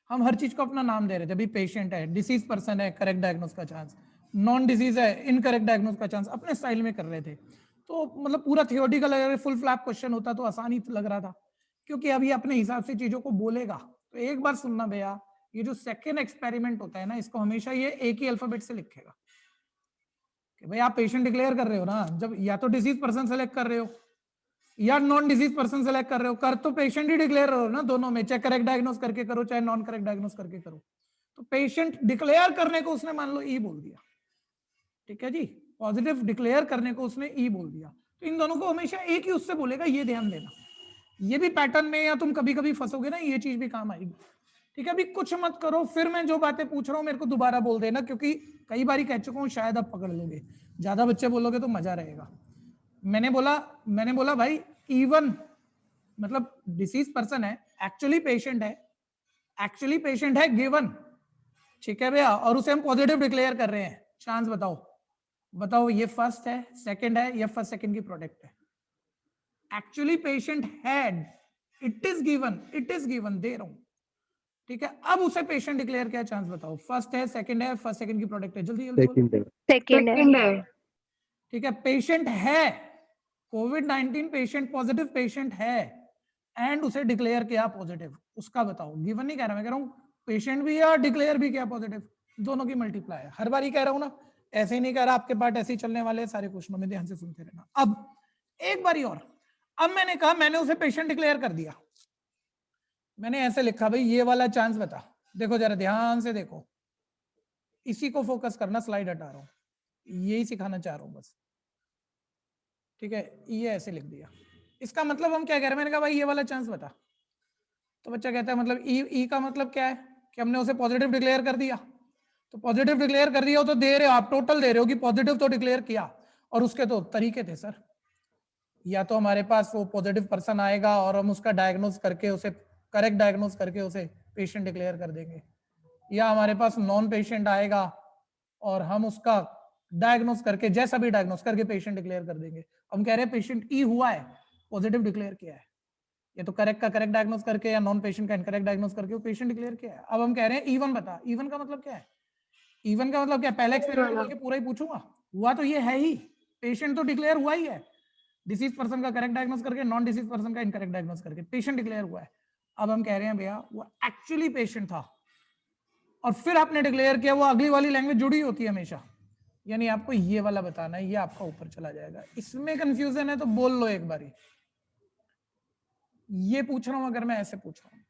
हम हर चीज को अपना नाम दे रहे थे। अभी पेशेंट है, डिसीज पर्सन है, करेक्ट डायग्नोस का चांस, नॉन डिसीज है, इनकरेक्ट डायग्नोस का चांस, अपने स्टाइल में कर रहे थे। तो मतलब पूरा थियोरेटिकल अगर फुल फ्लैप क्वेश्चन होता तो आसान ही लग रहा था, क्योंकि अभी अपने हिसाब से चीजों को बोलेगा। तो एक बार सुनना भैया, ये जो सेकेंड एक्सपेरिमेंट होता है ना, इसको हमेशा ये एक ही अल्फाबेट से लिखेगा कि भाई आप पेशेंट डिक्लेयर कर रहे हो ना, जब या तो डिसीज पर्सन सेलेक्ट कर रहे हो या नॉन डिजीज पर्सन सेलेक्ट कर रहे हो, कर तो पेशेंट ही डिक्लेयर हो ना दोनों में, चाहे करेक्ट डायग्नोस करके करो चाहे नॉन करेक्ट डायग्नोस करके करो। तो पेशेंट डिक्लेयर करने को उसने मान लो ई बोल दिया, ठीक है जी, पॉजिटिव डिक्लेयर करने को उसने ई बोल दिया। तो इन दोनों को हमेशा एक ही उससे बोलेगा, ये ध्यान देना। ये भी पैटर्न में या तुम कभी कभी फंसोगे ना, ये चीज भी काम आएगी, ठीक है। अभी कुछ मत करो, फिर मैं जो बातें पूछ रहा हूँ मेरे को दोबारा बोल देना, क्योंकि कई बार कह चुका हूँ, शायद आप पकड़ लोगे। ज्यादा बच्चे बोलोगे तो मजा रहेगा। मैंने बोला भाई E1 मतलब डिसीज पर्सन है, एक्चुअली पेशेंट है गिवन, ठीक है भैया, और उसे हम पॉजिटिव डिक्लेयर कर रहे हैं। चांस बताओ ये फर्स्ट है, सेकंड है, या फर्स्ट सेकंड की प्रोडक्ट है? Actually patient had, it is given दे रहा हूं, ठीक है। अब उसे पेशेंट डिक्लेयर किया, चांस बताओ, फर्स्ट है, सेकंड है, फर्स्ट सेकंड की प्रोडक्ट है, जल्दी बोलो। सेकंड है। ठीक है, पेशेंट है, कोविड-19 पेशेंट, पॉजिटिव पेशेंट है, एंड उसे डिक्लेयर किया पॉजिटिव, उसका बताओ। गिवन नहीं कह रहा, मैं कह रहा हूं पेशेंट भी या डिक्लेयर भी किया पॉजिटिव, दोनों की मल्टीप्लाई है। हर बार ही कह रहा हूं ना, ऐसे ही नहीं कह रहा, आपके पार्ट ऐसे ही चलने वाले हैं सारे क्वेश्चनों में, ध्यान से सुनते रहना। अब एक बारी और, अब मैंने कहा मैंने उसे पेशेंट डिक्लेयर कर दिया, मैंने ऐसे लिखा भाई ये वाला चांस बता। देखो जरा ध्यान से देखो, इसी को फोकस करना, स्लाइड हटा रहा हूं, यही सिखाना चाह रहा हूं बस, ठीक है। ये ऐसे लिख दिया, इसका मतलब हम क्या कह रहे हैं, मैंने कहा भाई ये वाला चांस बता, तो बच्चा कहता है मतलब ई का मतलब क्या है कि हमने उसे पॉजिटिव डिक्लेयर कर दिया। तो पॉजिटिव डिक्लेयर कर दिया हो तो दे रहे हो आप, टोटल दे रहे हो कि पॉजिटिव तो डिक्लेयर किया, और उसके तो तरीके थे सर, या तो हमारे पास वो पॉजिटिव पर्सन आएगा और हम उसका डायग्नोस करके उसे करेक्ट डायग्नोस करके उसे पेशेंट डिक्लेयर कर देंगे, या हमारे पास नॉन पेशेंट आएगा और हम उसका डायग्नोस करके, जैसा भी डायग्नोस करके पेशेंट डिक्लेयर कर देंगे। हम कह रहे हैं पेशेंट ई हुआ है, पॉजिटिव डिक्लेयर किया है, या तो करेक्ट का करेक्ट डायग्नोस करके या नॉन पेशेंट का इनकरेक्ट डायग्नोस करके वो पेशेंट डिक्लेयर किया है। अब हम कह रहे हैं E1 बता, E1 का मतलब क्या है? E1 का मतलब क्या, पहले एक्सपेरिमेंट करके पूरा ही पूछूंगा, हुआ तो ये है ही, पेशेंट तो डिक्लेयर हुआ ही है, डिसीज पर्सन का करेक्ट डायग्नोस करके, नॉन डिसीज पर्सन का इनकरेक्ट डायग्नोस करके पेशेंट डिक्लेयर हुआ है। अब हम कह रहे हैं भैया वो एक्चुअली पेशेंट था, और फिर आपने डिक्लेयर किया, वो अगली वाली लैंग्वेज जुड़ी होती है हमेशा, यानी आपको ये वाला बताना है, ये आपका ऊपर चला जाएगा। इसमें कंफ्यूजन है तो बोल लो एक बारी, ये पूछ रहा हूं अगर मैं ऐसे पूछ रहा हूं,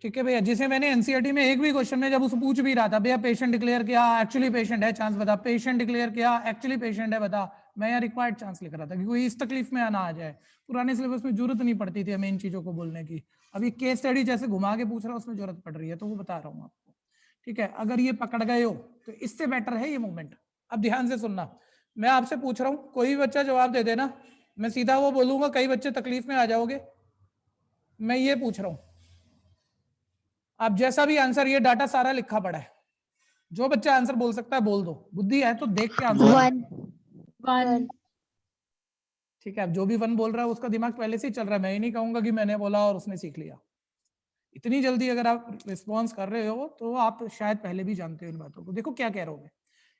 ठीक है भैया। जिसे मैंने एनसीईआरटी में एक भी क्वेश्चन में जब उसे पूछ भी रहा था, भैया पेशेंट डिक्लेयर किया, एक्चुअली पेशेंट है, चांस बता, पेशेंट डिक्लेयर किया, एक्चुअली पेशेंट है, बता, मैं यहाँ रिक्वायर्ड चांस लिख रहा था क्योंकि इस तकलीफ में आना आ जाए। पुराने सिलेबस में जरूरत नहीं पड़ती थी हमें इन चीजों को बोलने की, अभी केस स्टडी जैसे घुमा के पूछ रहा हूँ उसमें जरूरत पड़ रही है, तो वो बता रहा हूँ आपको, ठीक है। अगर ये पकड़ गए हो तो इससे बेटर है ये मूवमेंट। अब ध्यान से सुनना, मैं आपसे पूछ रहा हूँ, कोई भी बच्चा जवाब दे देना, मैं सीधा वो बोलूंगा, कई बच्चे तकलीफ में आ जाओगे। मैं ये पूछ रहा हूँ, आप जैसा भी आंसर, ये डाटा सारा लिखा पड़ा है, जो बच्चा आंसर बोल सकता है बोल दो, बुद्धि है तो देख के आंसर। 1 ठीक है, अब जो भी 1 बोल रहा है उसका दिमाग पहले से ही चल रहा है, मैं ही नहीं कहूंगा कि मैंने बोला और उसने सीख लिया। इतनी जल्दी अगर आप रिस्पॉन्स कर रहे हो तो आप शायद पहले भी जानते हो इन बातों को। देखो क्या कह रहे हो,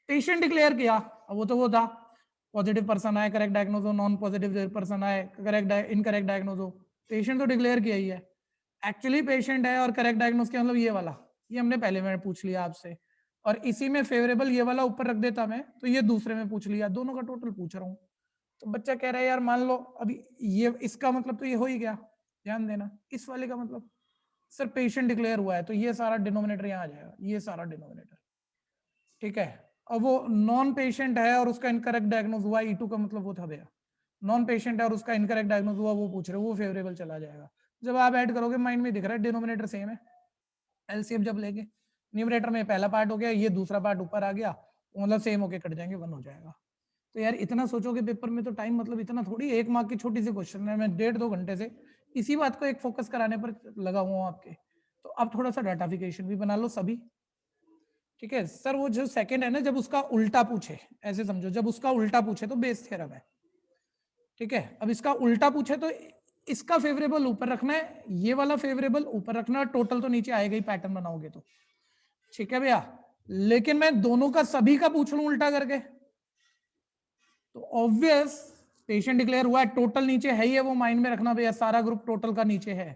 पेशेंट डिक्लेयर किया, वो तो वो था, पॉजिटिव पर्सन आए, करेक्ट डायग्नोज हो, नॉन पॉजिटिव पर्सन आए, करेक्ट इनकरेक्ट डायग्नोज हो, पेशेंट तो डिक्लेयर किया ही है, एक्चुअली पेशेंट है और करेक्ट डायग्नोज के मतलब ये वाला, ये हमने पहले में पूछ लिया आपसे, और इसी में फेवरेबल ये वाला ऊपर रख देता मैं, तो ये दूसरे में पूछ लिया, दोनों का टोटल पूछ रहा हूँ। तो बच्चा कह रहा है यार मान लो अभी ये इसका मतलब तो ये हो ही गया, ध्यान देना, इस वाले का मतलब सर पेशेंट डिक्लेयर हुआ है तो ये सारा डिनोमिनेटर यहाँ आ जाएगा, ये सारा डिनोमिनेटर, ठीक है। अब वो नॉन पेशेंट है और उसका इनकरेक्ट डायग्नोज हुआ, E2 का मतलब वो था भैया, नॉन पेशेंट है और उसका इनकरेक्ट डायग्नोज हुआ, वो पूछ रहे हो, वो फेवरेबल चला जाएगा। जब आप ऐड करोगे माइंड में दिख रहा है डिनोमिनेटर सेम है, एलसीएम जब लेंगे न्यूमरेटर में पहला पार्ट हो गया, ये दूसरा पार्ट ऊपर आ गया, मतलब सेम होके कट जाएंगे, 1 हो जाएगा। तो यार इतना सोचोगे पेपर में तो टाइम मतलब इतना थोड़ी, 1 मार्क की छोटी सी क्वेश्चन है, मैं 1.5-2 घंटे से इसी बात को एक फोकस कराने पर लगा हुआ हूँ आपके। तो अब थोड़ा सा डाटाफिकेशन भी बना लो सभी, ठीक है। सर वो जो सेकंड है ना, जब उसका उल्टा पूछे, ऐसे समझो जब उसका उल्टा पूछे तो बेस थ्योरम है, ठीक है। अब इसका उल्टा पूछे तो इसका फेवरेबल ऊपर रखना है, ये वाला फेवरेबल ऊपर रखना है, टोटल तो नीचे आएगा ही पैटर्न बनाओगे तो, ठीक है भैया। लेकिन मैं दोनों का सभी का पूछ लूं उल्टा करके तो ऑब्वियस पेशेंट डिक्लेयर हुआ है, टोटल नीचे है ही है, वो माइंड में रखना भैया, सारा ग्रुप टोटल का नीचे है,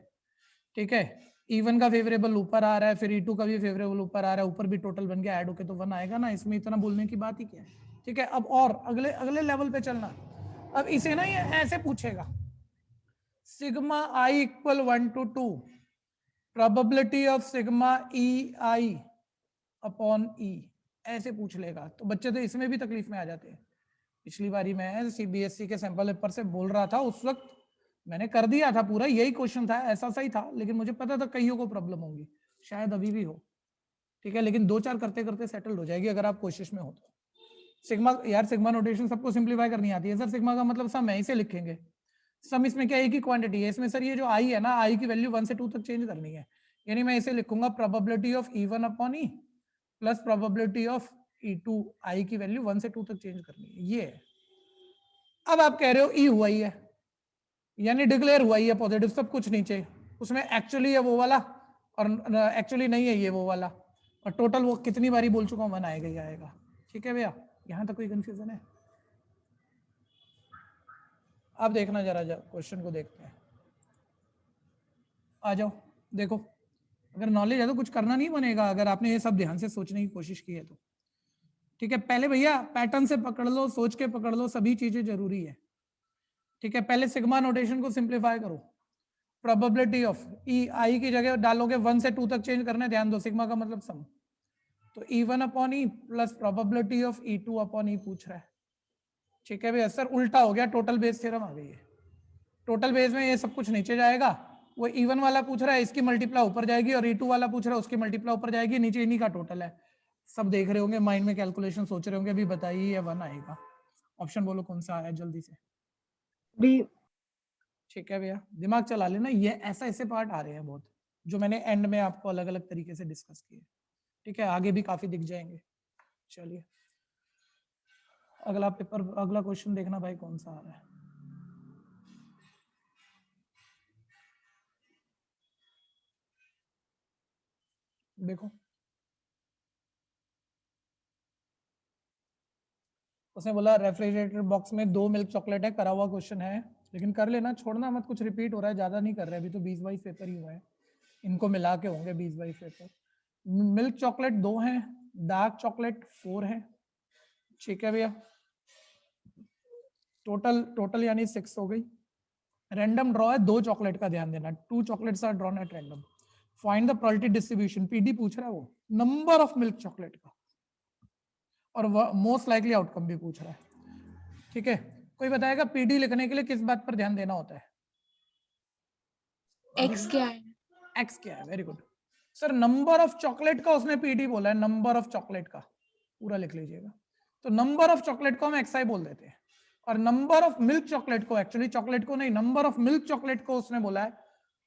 ठीक है। E1 का फेवरेबल ऊपर आ रहा है, फिर E2 का भी फेवरेबल ऊपर आ रहा है, ऊपर भी टोटल बन गया, ऐड होके तो 1 आएगा ना, इसमें इतना बोलने की बात ही क्या है, ठीक है। अब और अगले अगले लेवल पे चलना, अब इसे ना ये ऐसे पूछेगा, sigma i equal 1 to 2, probability of sigma EI upon E, ऐसे पूछ लेगा। तो बच्चे तो इसमें भी तकलीफ में आ जाते हैं। पिछली बारी मैं CBSE के सैंपल पेपर से बोल रहा था, उस वक्त मैंने कर दिया था पूरा, यही क्वेश्चन था, ऐसा सही था, लेकिन मुझे पता था कईयों को प्रॉब्लम होगी, शायद अभी भी हो, ठीक है। लेकिन 2-4 करते करते सेटल्ड हो जाएगी अगर आप कोशिश में हो तो। सिग्मा, यार सिग्मा नोटेशन सबको सिंप्लीफाई करनी आती है सर, सिग्मा का मतलब सम है, इसे लिखेंगे। सम इसमें क्या, एक ही क्वांटिटी है इसमें सर, ये जो आई है ना, आई की वैल्यू 1 से 2 तक चेंज करनी है, यानी मैं इसे लिखूंगा probability of E1 upon E plus probability of E2, आई की वैल्यू 1 से 2 तक चेंज करनी है, ये है। अब आप कह रहे हो E हुआ ही है, यानी डिक्लेयर हुआ ही है पॉजिटिव, सब कुछ नीचे, उसमें एक्चुअली है वो वाला और एक्चुअली नहीं है ये वो वाला, और टोटल वो कितनी बारी बोल चुका हूँ 1 आएगा ही आएगा, ठीक है भैया। यहाँ तक कोई कंफ्यूजन है? अब देखना जरा क्वेश्चन को देखते हैं, आ जाओ देखो, अगर नॉलेज है तो कुछ करना नहीं बनेगा, अगर आपने ये सब ध्यान से सोचने की कोशिश की है तो, ठीक है। पहले भैया पैटर्न से पकड़ लो, सोच के पकड़ लो, सभी चीजें जरूरी है, ठीक है। पहले सिग्मा नोटेशन को सिंप्लीफाई करो, प्रोबेबिलिटी ऑफ आई की जगह डालोगे 1 से 2 तक चेंज करना है, ध्यान दो, सिग्मा का मतलब सम, तो E1 upon E plus probability of E2 upon E पूछ रहा है, ठीक है भैया। सर उल्टा हो गया, टोटल बेस थ्योरम आ गई है, टोटल बेस में ये सब कुछ नीचे जाएगा, वो E1 वाला पूछ रहा है इसकी मल्टीप्लाई ऊपर जाएगी, और E2 वाला पूछ रहा है उसकी मल्टीप्लाई ऊपर जाएगी, नीचे इन्हीं का टोटल है। सब देख रहे होंगे, माइंड में कैलकुलेशन सोच रहे होंगे, अभी बताइए ये 1 आएगा, ऑप्शन बोलो कौन सा आया जल्दी से, बी। ठीक है भैया। दिमाग चला लेना, ये ऐसे पार्ट आ रहे हैं बहुत, जो मैंने एंड में आपको अलग अलग तरीके से डिस्कस किए, ठीक है। आगे भी काफी दिख जाएंगे। चलिए अगला पेपर, अगला क्वेश्चन देखना भाई कौन सा आ रहा है। देखो उसने बोला रेफ्रिजरेटर बॉक्स में 2 मिल्क चॉकलेट है, करा हुआ क्वेश्चन है, लेकिन कर लेना, छोड़ना मत, कुछ रिपीट हो रहा है, ज्यादा नहीं कर रहे, अभी तो 20-22 पेपर ही हुए हैं, इनको मिला के होंगे 20-22 पेपर। मिल्क चॉकलेट 2 हैं, डार्क चॉकलेट 4 है, ठीक है भैया। टोटल यानी 6 हो गई। रैंडम ड्रॉ है 2 चॉकलेट का, ध्यान देना, 2 chocolates are drawn at random, find the probability distribution, PD पूछ रहा है वो, नंबर ऑफ मिल्क चॉकलेट का, और मोस्ट लाइकली आउटकम भी पूछ रहा है, ठीक है। कोई बताएगा पीडी लिखने के लिए किस बात पर ध्यान देना होता है? एक्स क्या है? एक्स क्या है, very good sir. Number of chocolate का उसने पीडी बोला है, नंबर ऑफ चॉकलेट का पूरा लिख लीजिएगा, तो नंबर ऑफ चॉकलेट को हम एक्सआई बोल देते हैं, और नंबर ऑफ मिल्क चॉकलेट को, एक्चुअली चॉकलेट को नहीं, नंबर ऑफ मिल्क चॉकलेट को उसने बोला है,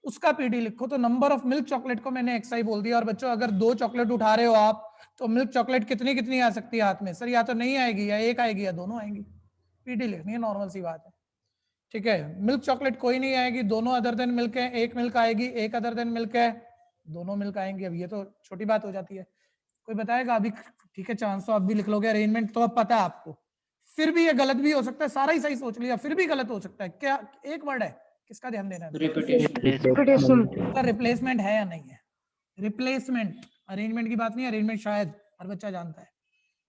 उसका पीडी लिखो, तो नंबर ऑफ मिल्क चॉकलेट को मैंने एक्सआई बोल दिया। और बच्चों अगर 2 चॉकलेट उठा रहे हो आप, तो मिल्क चॉकलेट कितनी कितनी आ सकती है हाथ में? सर या तो नहीं आएगी, या एक आएगी, या दोनों आएंगी, पीडी लिखनी है, नॉर्मल सी बात है, ठीक है। मिल्क चॉकलेट कोई नहीं आएगी, दोनों अदर देन मिल्क है, एक मिल्क आएगी, एक अदर देन मिल्क है, दोनों मिल्क आएंगे। अब ये तो छोटी बात हो जाती है, कोई बताएगा अभी? ठीक है, चांस तो आप भी लिख लोगे, अरेंजमेंट तो अब पता है आपको, फिर भी ये गलत भी हो सकता है, सारा ही सही सोच लिया फिर भी गलत हो सकता है, क्या एक वर्ड है, किसका ध्यान देना है? रिपीटेशन। रिप्लेसमेंट है या नहीं है? रिप्लेसमेंट, अरेंजमेंट की बात नहीं, अरेंजमेंट शायद हर बच्चा जानता है।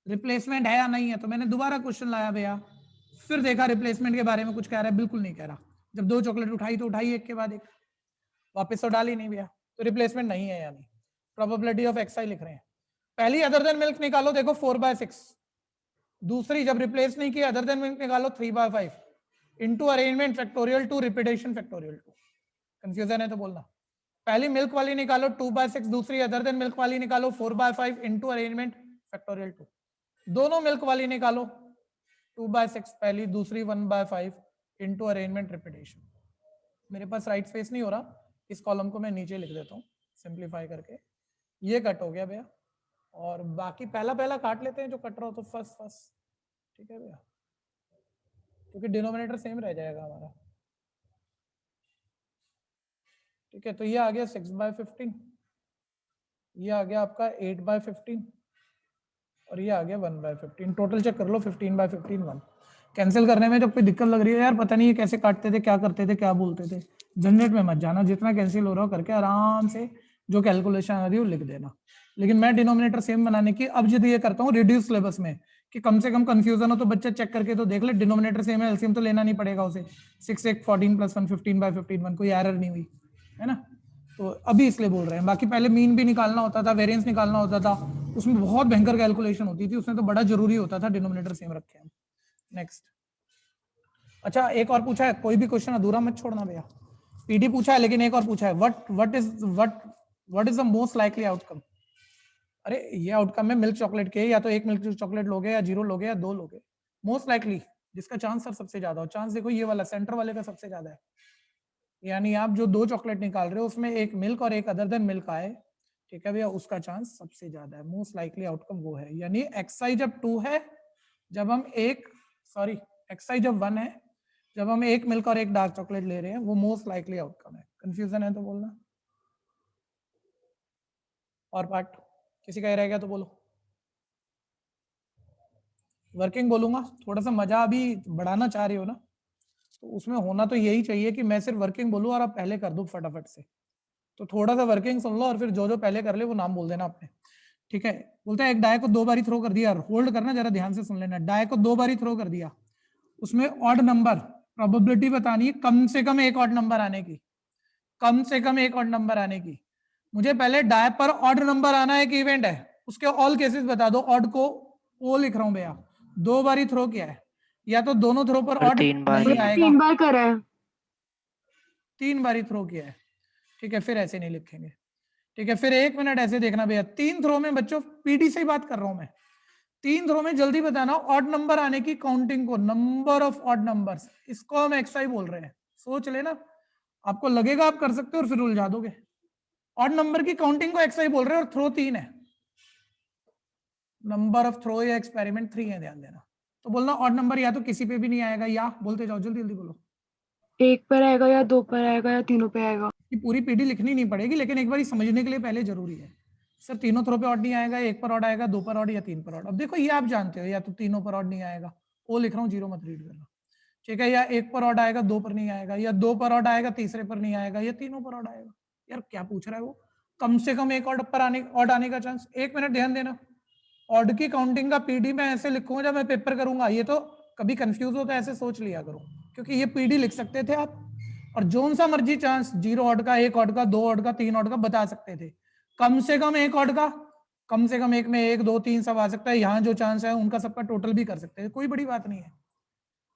रिप्लेसमेंट है या नहीं है, तो मैंने दोबारा क्वेश्चन लाया भैया, फिर देखा रिप्लेसमेंट के बारे में कुछ कह रहा है, बिल्कुल नहीं कह रहा। जब 2 चॉकलेट उठाई तो उठाई एक के बाद एक, वापस तो डाली नहीं भैया, तो रिप्लेसमेंट नहीं है यानी प्रोबेबिलिटी ऑफ xi लिख रहे हैं। पहली अदर देन मिल्क निकालो, देखो 4/6। दूसरी जब रिप्लेस नहीं किया अदर देन मिल्क निकालो 3/5 into arrangement factorial 2 repetition factorial 2। Confusion है तो बोलना। पहली मिल्क वाली निकालो 2/6, दूसरी अदर देन मिल्क वाली निकालो 4/5 इनटू अरेंजमेंट फैक्टोरियल 2। दोनों मिल्क वाली निकालो 2/6 पहली, दूसरी 1/5 इनटू अरेंजमेंट रिपीटेशन। मेरे पास राइट स्पेस नहीं हो रहा, इस कॉलम को मैं नीचे लिख देता हूँ सिंप्लीफाई करके। ये कट हो गया भैया, और बाकी पहला काट लेते हैं जो कट रहा हो, तो फर्स्ट। ठीक है भैया, क्योंकि डिनोमिनेटर सेम रह जाएगा हमारा। ठीक है, तो ये आ गया 6/15, ये आ गया आपका 8/15, और ये आ गया 1/15। टोटल चेक कर लो, 15/15 1। कैंसिल करने में जब कोई दिक्कत लग रही है यार, पता नहीं ये कैसे काटते थे, क्या करते थे, क्या बोलते थे, झंझट में मत जाना, जितना कैंसिल हो रहा हो करके आराम से जो कैलकुलेशन आ रही है वो लिख देना। लेकिन मैं डिनोमिनेटर सेम बनाने की अब जिद ये करता हूँ रिड्यूस सिलेबस में, कि कम से कम कंफ्यूजन हो तो बच्चा चेक करके तो देख ले, डिनोमिनेटर सेम है, एलसीएम तो लेना नहीं पड़ेगा उसे। 6 1 14 + 1 15/15 1, कोई एरर नहीं हुई है ना। तो अभी इसलिए बोल रहे हैं, बाकी पहले मीन भी निकालना होता था, वेरिएंस निकालना होता था, उसमें बहुत भयंकर कैलकुलेशन होती थी, उसमें तो बड़ा जरूरी होता था डिनोमिनेटर सेम रखे हम। नेक्स्ट, अच्छा एक और पूछा है, कोई भी क्वेश्चन अधूरा मत छोड़ना भैया। पीडी पूछा है, लेकिन एक और पूछा है, what is the most likely outcome. अरे ये आउटकम है मिल्क चॉकलेट के, या तो एक मिल्क चॉकलेट लोगे, या 0 लोगे, या 2 लोगे। मोस्ट लाइकली जिसका चांस सर सबसे ज्यादा हो, चांस देखो ये वाला सेंटर वाले का सबसे ज्यादा है, यानी आप जो 2 चॉकलेट निकाल रहे हो उसमें एक मिल्क और एक अदर देन मिल्क आए, ठीक है भैया, उसका चांस सबसे ज्यादा है। मोस्ट लाइकली आउटकम वो है, यानी xi जब 2 है, जब हम xi जब 1 है, जब हम एक मिल्क और एक डार्क चॉकलेट ले रहे हैं, वो मोस्ट लाइकली आउटकम है। कंफ्यूजन है तो बोलना। और पार्ट किसी का रह गया तो बोलो। वर्किंग बोलूंगा, थोड़ा सा मजा अभी बढ़ाना चाह रही हो ना, तो उसमें होना तो यही चाहिए कि मैं सिर्फ वर्किंग बोलूं और आप पहले कर दो फटाफट से। तो थोड़ा सा वर्किंग सुन लो, और फिर जो जो पहले कर ले वो नाम बोल देना आपने। ठीक है, बोलता है एक डाय को 2 बारी थ्रो कर दिया, होल्ड करना जरा ध्यान से सुन लेना। डाय को 2 बारी थ्रो कर दिया, उसमें ऑड नंबर प्रोबेबिलिटी बतानी है, कम से कम एक ऑड नंबर आने की, कम से कम एक ऑड नंबर आने की। मुझे पहले डाय पर ऑड नंबर आना एक इवेंट है, उसके ऑल केसेस बता दो। ऑड को ओ लिख रहा हूं भैया, 2 बारी थ्रो किया है, या तो दोनों थ्रो पर ऑड नहीं आएगा, 3 बार करा है, 3 बारी थ्रो किया है। ठीक है, फिर ऐसे नहीं लिखेंगे। ठीक है, फिर 1 मिनट ऐसे देखना भैया, 3 थ्रो में बच्चों, पीडी से ही बात कर रहा हूं मैं, 3 थ्रो में जल्दी बताना ऑड नंबर आने की काउंटिंग को, नंबर ऑफ ऑड नंबर्स, इसको हम एक्सआई बोल रहे हैं। सोच लेना, आपको लगेगा आप कर सकते हो और फिर उलझा दोगे। ऑड नंबर की काउंटिंग को एक्सआई बोल रहे हैं, और थ्रो 3 है, नंबर ऑफ थ्रो या एक्सपेरिमेंट 3 है, ध्यान देना। तो बोलना ऑड नंबर या तो किसी पे भी नहीं आएगा, या बोलते जाओ, जल्दी जल्दी बोलो। 1 पर आएगा, या 2 पर आएगा, या तीनों पे आएगा। कि पूरी पीडी लिखनी नहीं पड़ेगी, लेकिन एक बार समझने के लिए पहले जरूरी है। सर तीनों थ्रो पे ऑड नहीं आएगा, 1 पर ऑड आएगा, 2 पर ऑड, या 3 पर ऑड। अब देखो ये आप जानते हो, या तो तीनों पर ऑड नहीं आएगा, ओ लिख रहा हूँ, 0 मत रीड करना। ठीक है, या 1 पर ऑड आएगा, 2 पर नहीं आएगा, या 2 पर ऑड आएगा, तीसरे पर नहीं आएगा, या तीनों पर ऑड आएगा। यार क्या पूछ रहा है वो, कम से कम एक ऑड पर ऑड आने का चांस। 1 मिनट ध्यान देना, ऑड की काउंटिंग का पीडी मैं ऐसे लिखूंगा जब मैं पेपर करूंगा, ये तो कभी कंफ्यूज हो तो ऐसे सोच लिया करो, क्योंकि ये पीडी लिख सकते थे आप, और जोन सा मर्जी चांस, 0 ऑड का, 1 ऑड का, 2 ऑड का, 3 ऑड का बता सकते थे। कम से कम एक ऑड का, कम से कम एक में 1 2 3 सब आ सकता है, यहाँ जो चांस है उनका सबका टोटल भी कर सकते हैं, कोई बड़ी बात नहीं है।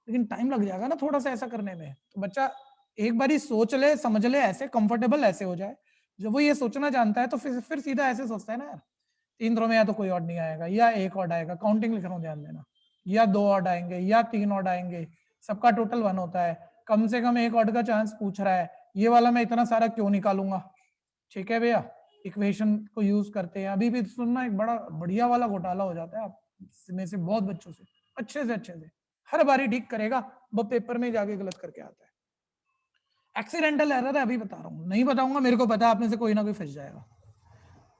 लेकिन टाइम लग जाएगा ना थोड़ा सा ऐसा करने में, तो बच्चा एक बार ही सोच ले, समझ ले, ऐसे कंफर्टेबल ऐसे हो जाए। जब वो ये सोचना जानता है तो फिर सीधा ऐसे सोचता है ना यार, 3 थ्रो में या तो कोई ऑड नहीं आएगा, या 1 ऑड आएगा, काउंटिंग लिख रहा हूँ ध्यान देना, या 2 ऑड आएंगे, या 3 ऑड आएंगे, सबका टोटल 1 होता है, कम से कम एक ऑड का चांस पूछ रहा है, ये वाला मैं इतना सारा क्यों निकालूंगा। ठीक है भैया, इक्वेशन को यूज करते हैं। अभी भी सुनना, एक बड़ा बढ़िया वाला घोटाला हो जाता है आप में से बहुत बच्चों से, अच्छे से हर बारी ठीक करेगा, वो पेपर में जाके गलत करके आता है। एक्सीडेंटल एरर है, अभी बता रहा हूँ, नहीं बताऊंगा, मेरे को पता है आप में से कोई ना कोई फंस जाएगा।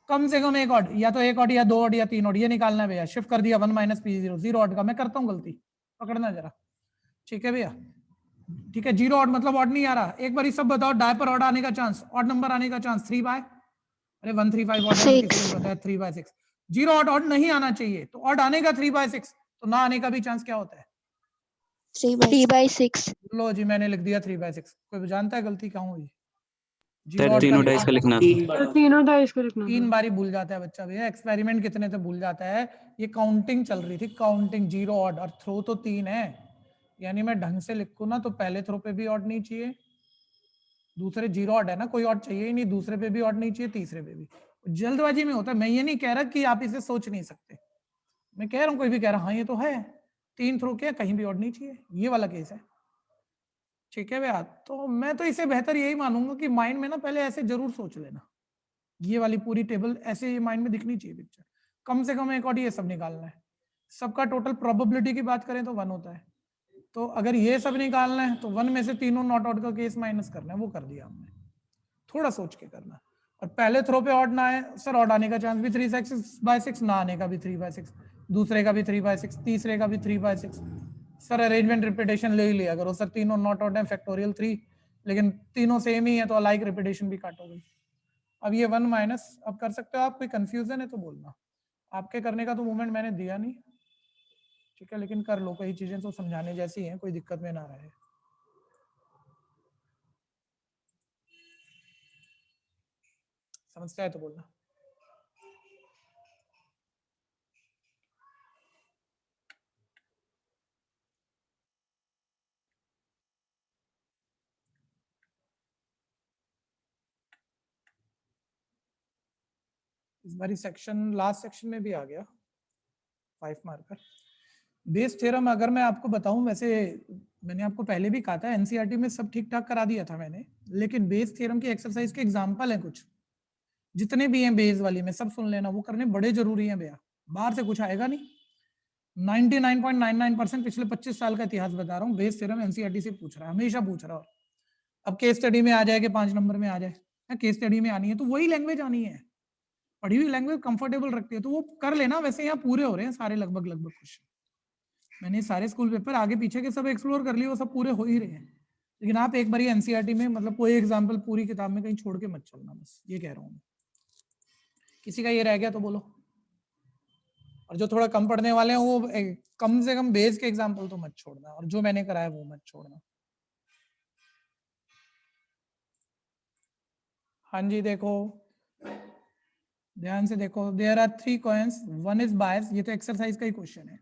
कम से कम एक ऑड, या तो 1 ऑड, या 2 ऑड, या 3 ऑड, ये निकालना है भैया। शिफ्ट कर दिया 1 - P0, 0 ऑड का मैं करता हूँ गलती, पकड़ना जरा। ठीक है भैया, ठीक है, 0 ऑड मतलब ऑड नहीं आ रहा। एक बार सब बताओ, डाय पर ऑड आने का चांस, ऑड नंबर आने का चांस 3/, अरे 1 3 5 ऑड है तो किसी को पता है 3/6। 0 ऑड नहीं आना चाहिए, तो ऑड आने का 3/6, तो ना आने का भी चांस क्या होता है? 3/6। लो जी, मैंने लिख दिया 3/6। कोई जानता है गलती कहाँ हुई? सर तीनों डाइस का लिखना तो तीनों डाइस का लिखना तीन था। बारी भूल जाता है बच्चा भैया, एक्सपेरिमेंट कितने तो भूल जाता है। ये काउंटिंग चल रही थी, काउंटिंग 0 ऑड, और थ्रो तो 3 है, यानी मैं ढंग से लिखूं ना तो पहले थ्रो पे भी ऑड नहीं चाहिए, दूसरे 0 ऑड है ना, कोई ऑड चाहिए ही नहीं, दूसरे पे भी ऑड नहीं चाहिए, तीसरे पे भी। जल्दबाजी में होता है। मैं ये नहीं कह रहा कि आप इसे सोच नहीं सकते, मैं कह रहा हूँ कोई भी कह रहा हाँ ये तो है, 3 थ्रो किया कहीं भी ऑड नहीं चाहिए, ये वाला केस है। ठीक है भैया, तो मैं तो इसे बेहतर यही मानूंगा कि माइंड में ना पहले ऐसे जरूर सोच लेना, ये वाली पूरी टेबल ऐसे माइंड में दिखनी चाहिए पिक्चर, कम से कम एक और ये सब निकालना है। सबका टोटल प्रोबेबिलिटी की बात करें तो 1 होता है, तो अगर ये सब निकालना है तो 1 में से तीनों नॉट आउट का केस माइनस करना है, वो कर दिया हमने। थोड़ा सोच के करना, और पहले थ्रो पे ऑड ना आए सर, ऑड आने का चांस भी 3/6, ना आने का भी 3/6, दूसरे का भी 3/6, तीसरे का भी 3/6। सर अरेंजमेंट रिपीटेशन ले ही लिया करो सर, तीनों नॉट आउट है, फैक्टोरियल 3, लेकिन तीनों सेम ही है तो अलाइक रिपीटेशन भी काटोगे। अब ये 1 माइनस, अब कर सकते हो आप, कोई कंफ्यूजन है तो बोलना, आपके करने का तो मूवमेंट मैंने दिया नहीं, ठीक है, लेकिन कर लो, कई चीजें तो समझाने जैसी हैं, कोई दिक्कत में ना रहे। समझता है तो बोलना। इस बारी सेक्शन लास्ट सेक्शन में भी आ गया 5 मार्कर। बेस थ्योरम अगर मैं आपको बताऊं, वैसे मैंने आपको पहले भी कहा था एनसीईआरटी में सब ठीक ठाक करा दिया था मैंने, लेकिन बेस थ्योरम की एक्सरसाइज के एग्जांपल हैं कुछ, जितने भी हैं बेस वाली में सब सुन लेना, वो करने बड़े जरूरी हैं भैया, बाहर से कुछ आएगा नहीं। 99.99% पिछले 25 साल का इतिहास बता रहा हूँ, बेस थ्योरम एनसीईआरटी से पूछ रहा है, हमेशा पूछ रहा है। अब केस स्टडी में आ जाए कि 5 नंबर में आ जाए, केस स्टडी में आनी है तो वही लैंग्वेज आनी है, पढ़ी हुई लैंग्वेज कंफर्टेबल रखती है तो वो कर लेना। वैसे यहाँ पूरे हो रहे हैं सारे लगभग क्वेश्चन, मैंने सारे स्कूल पेपर आगे पीछे के सब एक्सप्लोर कर लिए, वो सब पूरे हो ही रहे हैं, लेकिन आप एक बार एनसीईआरटी में मतलब कोई एग्जाम्पल पूरी किताब में कहीं छोड़ के मत चलना, बस ये कह रहा हूँ। किसी का ये रह गया तो बोलो, और जो थोड़ा कम पढ़ने वाले हैं वो कम से कम बेस के एग्जाम्पल तो मत छोड़ना, और जो मैंने कराया वो मत छोड़ना। हाँ जी, देखो ध्यान से देखो, there are 3 coins, 1 is bias, ये तो एक्सरसाइज का ही क्वेश्चन है,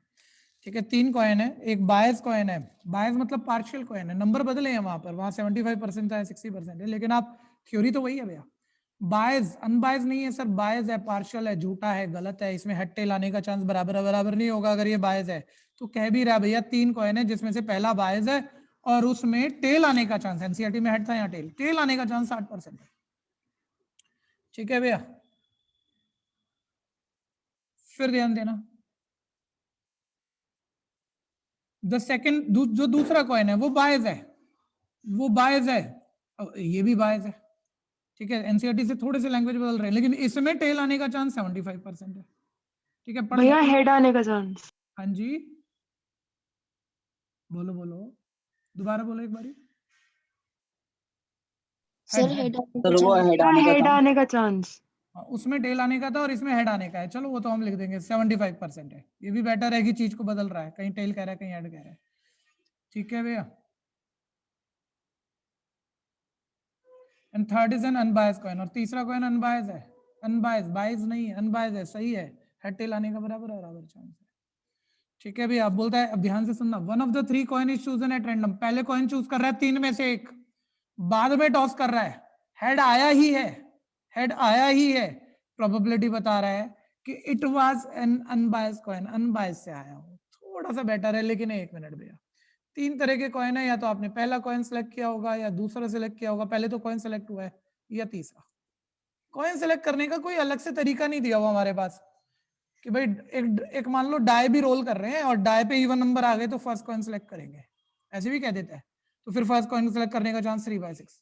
ठीक है। 3 कॉइन है, एक बायस कॉइन है, बायस मतलब पार्शियल कॉइन है, नंबर बदले हैं वहां पर, वहां 75% है, 60% है, लेकिन आप थ्योरी तो वही है भैया। बायस अनबायस नहीं है सर, बायस है, पार्शियल है, झूठा है, गलत है, इसमें हेड टेल आने का चांस बराबर नहीं होगा अगर ये बायस है तो। कह भी रहा भैया 3 कॉइन है जिसमें से पहला बायस है और उसमें टेल आने का चांस, एनसीईआरटी में हेड था, यहाँ टेल आने का चांस 60% है, ठीक है भैया। फिर ध्यान देना, द सेकंड जो दूसरा कॉइन है वो बायस है, ये भी बायस है, ठीक है। एनसीईआरटी से थोड़े से लैंग्वेज बदल रहे हैं, लेकिन इसमें टेल आने का चांस 75% है, ठीक है। भैया हेड आने का चांस। हाँ जी, बोलो दोबारा बोलो एक बारी। सर हेड आने का चांस, उसमें टेल आने का था और इसमें हेड आने का है, चलो वो तो हम लिख देंगे 75% है, ये भी बेटर है कि चीज को बदल रहा है, कहीं टेल कह रहा है कहीं हेड कह रहा है, ठीक है भैया। And third is an unbias coin, और तीसरा कॉइन अनबायस है, बायस नहीं है, अनबायस है, सही है, हेड टेल आने का बराबर चांस है, ठीक है भैया। आप बोलता है, अब ध्यान से सुनना, 1 of the 3 coin is chosen at random, पहले कॉइन चूज कर रहा है 3 में से एक, बाद में टॉस कर रहा है, हेड आया ही है, प्रोबेबिलिटी बता रहा है कि it was an unbias coin, unbias से आया हो, थोड़ा सा बेटर है, लेकिन 1 मिनट भैया, 3 तरह के कॉइन है, या तो आपने पहला कॉइन सेलेक्ट किया होगा या दूसरा सेलेक्ट किया होगा, पहले तो कॉइन सेलेक्ट हुआ है, या तीसरा। कॉइन सेलेक्ट करने का कोई अलग से तरीका नहीं दिया हुआ हमारे पास कि भाई एक मान लो डाई भी रोल कर रहे हैं और डाई पे इवन नंबर आ गए तो फर्स्ट कॉइन सेलेक्ट करेंगे, ऐसे भी कह देता है, तो फिर फर्स्ट कॉइन सेलेक्ट करने का चांस 3/6,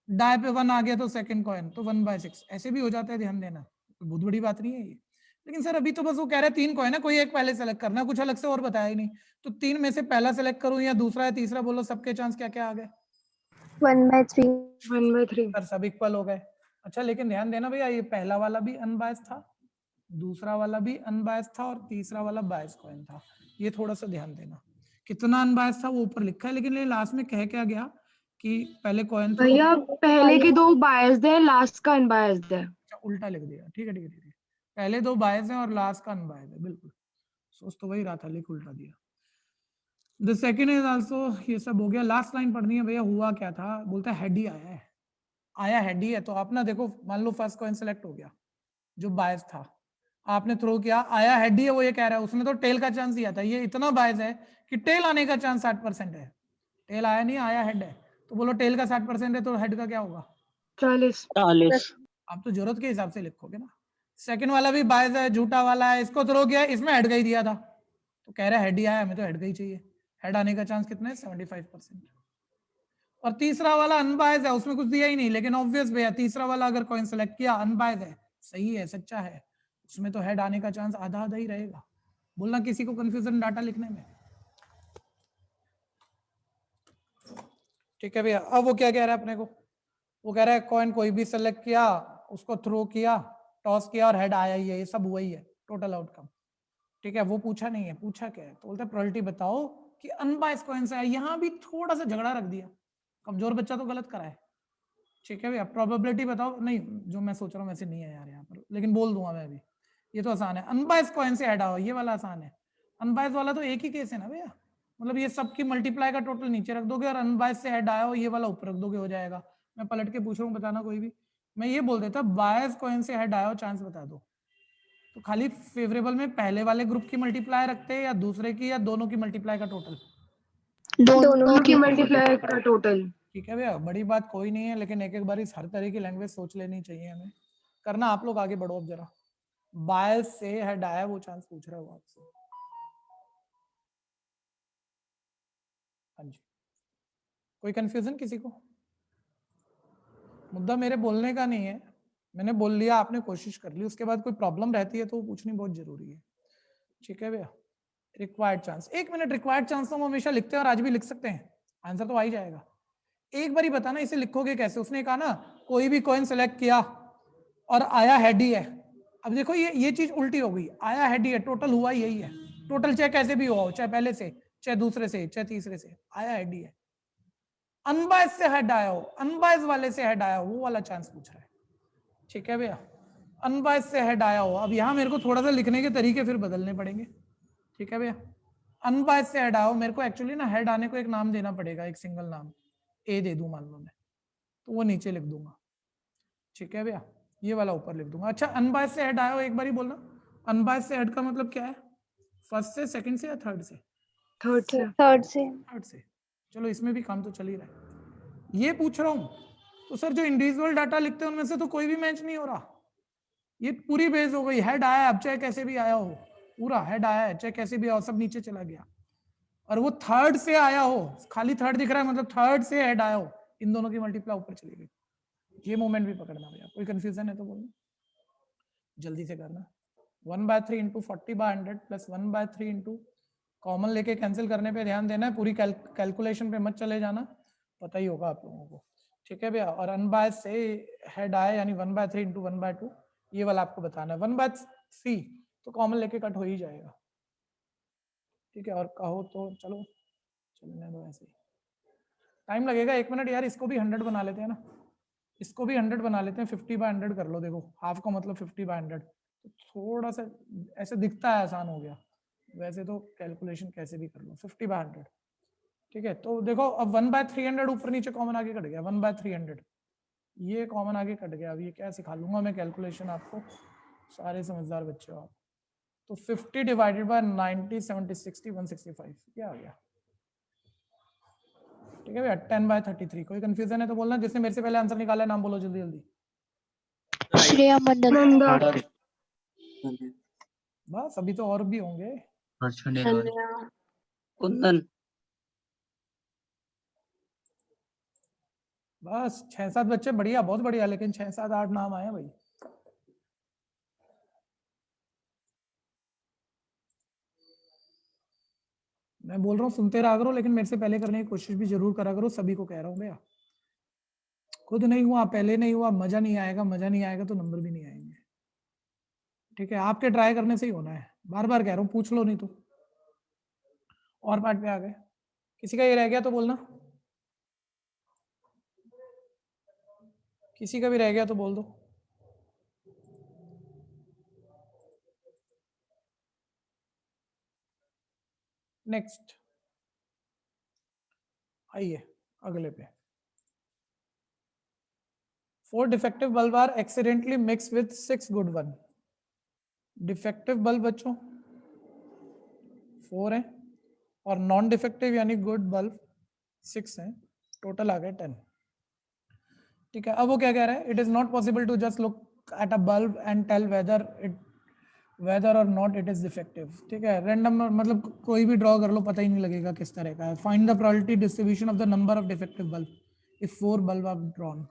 डाई पे 1 आ गया तो सेकंड कॉइन तो 1/6, ऐसे भी हो जाता है, ध्यान देना, बहुत बड़ी बात नहीं है ये। लेकिन सर अभी तो बस वो कह रहा है 3 कॉइन है, कोई एक पहले सेलेक्ट करना, कुछ अलग से और बताया ही नहीं, तो 3 में से पहला सेलेक्ट करूं या दूसरा या तीसरा, बोलो सबके चांस क्या क्या आ गए? 1/3। 1/3। सर सब इक्वल हो गए, अच्छा लेकिन ध्यान देना भैया, ये पहला वाला भी अनबायस था, दूसरा वाला भी अनबायस था और तीसरा वाला बायस कॉइन था। ये थोड़ा सा ध्यान देना, कितना अनबायस था वो ऊपर लिखा है, लेकिन ये लास्ट में कह क्या गया कि पहले कॉइन थ्रो, भैया पहले के 2 बायस्ड है, लास्ट का अनबायस्ड है। उल्टा लिख दिया, ठीक है ठीक है ठीक है, पहले 2 बायस हैं और लास्ट का अनबायस है, बिल्कुल सोच तो वही रहा था, लिख उल्टा दिया। द सेकंड इज आल्सो, ये सब हो गया। लास्ट लाइन पढ़नी है भैया, हुआ क्या था, बोलता है हेड ही आया है, आया हेड ही है। तो आप ना देखो, मान लो फर्स्ट कॉइन सेलेक्ट हो गया जो बायस था, आपने थ्रो किया, आया हेड ही है, वो ये कह रहा है, उसने तो टेल का चांस दिया था, ये इतना बायस है कि टेल आने का चांस 60% है, टेल आया नहीं, आया हेड है, तो बोलो टेल का 60% है तो हेड का क्या होगा 40। 40। आप तो जरूरत के हिसाब से लिखोगे ना। सेकंड वाला भी बायस है, झूठा वाला है, इसको थ्रो किया, इसमें हेड का ही दिया था, तो कह रहा है हेड ही आया, हमें तो हेड का ही चाहिए, हेड आने का चांस कितना है 75%। और तीसरा वाला अनबायस है, उसमें कुछ दिया ही नहीं, लेकिन ऑब्वियस भैया तीसरा वाला अगर कॉइन सेलेक्ट किया, अनबायस है, सही है, सच्चा है, उसमें तो हेड आने का चांस आधा आधा ही रहेगा। बोलना किसी को कंफ्यूजन डाटा लिखने में, ठीक है भैया। अब वो क्या कह रहा है अपने को, वो कह रहा है कॉइन कोई भी सेलेक्ट किया, उसको थ्रो किया, टॉस किया और हेड आया ही है, ये सब हुआ ही है, टोटल आउटकम, ठीक है। वो पूछा नहीं है, पूछा क्या है, तो बोलता है प्रोबेबिलिटी बताओ कि अनबायस कॉइन से है। यहाँ भी थोड़ा सा झगड़ा रख दिया, कमजोर बच्चा तो गलत करा है, ठीक है भैया। प्रोबेबिलिटी बताओ, नहीं जो मैं सोच रहा हूँ वैसे नहीं है यार यहाँ पर, लेकिन बोल दूंगा मैं अभी, ये तो आसान है, अनबायस कॉइन से हेड आओ, ये वाला आसान है, अनबायस वाला तो एक ही केस है ना भैया, मतलब ये सबकी मल्टीप्लाई का टोटल नीचे रख दोगे और अनबायस से हेड आया हो, ये वाला ऊपर रख दोगे, हो जाएगा। मैं पलट के पूछ रहा हूँ, बताना कोई भी, मैं ये बोल देता बायस कॉइन से हेड आया हो, चांस बता दो, तो खाली फेवरेबल में पहले वाले ग्रुप की मल्टीप्लाई रखते हैं या दूसरे की या दोनों की मल्टीप्लाई का टोटल, दोनों की मल्टीप्लाई का टोटल। ठीक है भैया, बड़ी बात कोई नहीं है, लेकिन एक एक बार इस हर तरह की लैंग्वेज सोच लेनी चाहिए हमें करना। आप लोग आगे बढ़ो अब जरा, बायस से हेड आया वो चांस पूछ रहा है वो आपसे, हाँ जी, कोई कंफ्यूजन किसी को? मुद्दा मेरे बोलने का नहीं है, मैंने बोल लिया, आपने कोशिश कर ली, उसके बाद कोई प्रॉब्लम रहती है तो वो पूछनी बहुत जरूरी है, ठीक है भैया। Required chance, 1 minute, required chance तो हम हमेशा लिखते हैं और आज भी लिख सकते हैं, आंसर तो आ ही जाएगा। एक बार ही बताना इसे लिखोगे कैसे, उसने कहा ना कोई भी कॉइन सेलेक्ट किया और आया हेड ही है। अब देखो ये चीज उल्टी हो गई, आया हेड ही है, टोटल हुआ यही है, टोटल चाहे कैसे भी हुआ हो, चाहे पहले से, चाहे दूसरे से, चाहे तीसरे से, आया हेड ही है। अनबायस से हेड आया हो, अनबायस वाले से हेड आया हो, वो वाला चांस पूछ रहा है, ठीक है भैया। अनबायस से हेड आया हो, अब यहाँ मेरे को थोड़ा सा लिखने के तरीके फिर बदलने पड़ेंगे, ठीक है भैया। अनबायस से हेड आओ, मेरे को एक्चुअली ना हेड आने को एक नाम देना पड़ेगा, एक सिंगल नाम, ए दे दूं मान लो मैं, तो वो नीचे लिख दूंगा, ठीक है भैया, ये वाला ऊपर लिख दूंगा। अच्छा अनबायस से हेड आया, एक बार ही बोलना, अनबायस से हेड का मतलब क्या है, फर्स्ट से, सेकंड से या थर्ड से? थर्ड से। थर्ड से, चलो इसमें भी काम तो चल ही रहा है। ये पूछ रहा हूँ तो सर जो इंडिविजुअल डाटा लिखते हैं उनमें से तो कोई भी मैच नहीं हो रहा, ये पूरी बेस हो गई, हेड आया, अब चाहे कैसे भी आया हो, पूरा हेड आया है, चाहे कैसे भी आया हो, सब नीचे चला गया, और वो थर्ड से आया हो, खाली थर्ड दिख रहा है, मतलब थर्ड से हेड आया हो, इन दोनों की मल्टीप्लाई ऊपर चली गई। ये मोमेंट भी पकड़ना भैया, कोई कंफ्यूजन है तो बोलना, जल्दी से करना। 1/3 इंटू 40/100 प्लस 1/3 इंटू, कॉमन लेके कैंसिल करने पे ध्यान देना है, पूरी कैलकुलेशन पे मत चले जाना, पता ही होगा आप लोगों को, ठीक है भैया। और अनबायस से हेड आया यानी 1/3 इंटू 1/2, ये वाला आपको बताना है। 1/3 तो कॉमन लेके कट हो ही जाएगा, ठीक है। और कहो तो चलो चलने दो ऐसे ही, टाइम लगेगा 1 मिनट यार, इसको भी 100 बना लेते हैं ना, इसको भी 100 बना लेते हैं, 50/100 कर लो, देखो हाफ का मतलब 50/100, तो थोड़ा सा ऐसे दिखता है आसान हो गया, वैसे तो कैलकुलेशन कैसे भी कर लो, 50/100, ठीक है। तो देखो अब 1/300 ऊपर नीचे कॉमन आगे कट गया, 1/300 ये कॉमन आगे कट गया। अब ये क्या सिखा लूंगा मैं कैलकुलेशन आपको, सारे समझदार बच्चे हो आप, तो 50 डिवाइडेड बाय 90 70 60 165 ये आ गया, ठीक है भैया। 10/33, कोई कंफ्यूजन है तो बोलना, जिसने मेरे से पहले आंसर निकाला है नाम बोलो जल्दी जल्दी। श्रेया मंडल। बस अभी तो और भी होंगे, कुंदन। बस 6-7 बच्चे, बढ़िया, बहुत बढ़िया, लेकिन 6-7-8 नाम आए भाई। मैं बोल रहा हूँ सुनते रहा करो, लेकिन मेरे से पहले करने की कोशिश भी जरूर करा करो, सभी को कह रहा हूँ भैया। खुद नहीं हुआ, पहले नहीं हुआ, मजा नहीं आएगा, मजा नहीं आएगा तो नंबर भी नहीं आएंगे। ठीक है, आपके ट्राई करने से ही होना है, बार बार कह रहा हूँ, पूछ लो नहीं तो। और पार्ट पे आ गए, किसी का ये रह गया तो बोलना, किसी का भी रह गया तो बोल दो। नेक्स्ट आइए अगले पे। 4 defective bulb are accidentally mix with 6 good one. Defective bulb बच्चों 4 है और नॉन डिफेक्टिव यानी गुड बल्ब 6 है, टोटल आ गए 10। ठीक है, अब वो क्या कह रहा है, it is not possible to just look at a bulb and tell whether or not it is defective. ठीक है, रैंडम मतलब कोई भी ड्रॉ कर लो, पता ही नहीं लगेगा किस तरह का है। Find the probability distribution of the number of defective bulb if 4 bulb are drawn.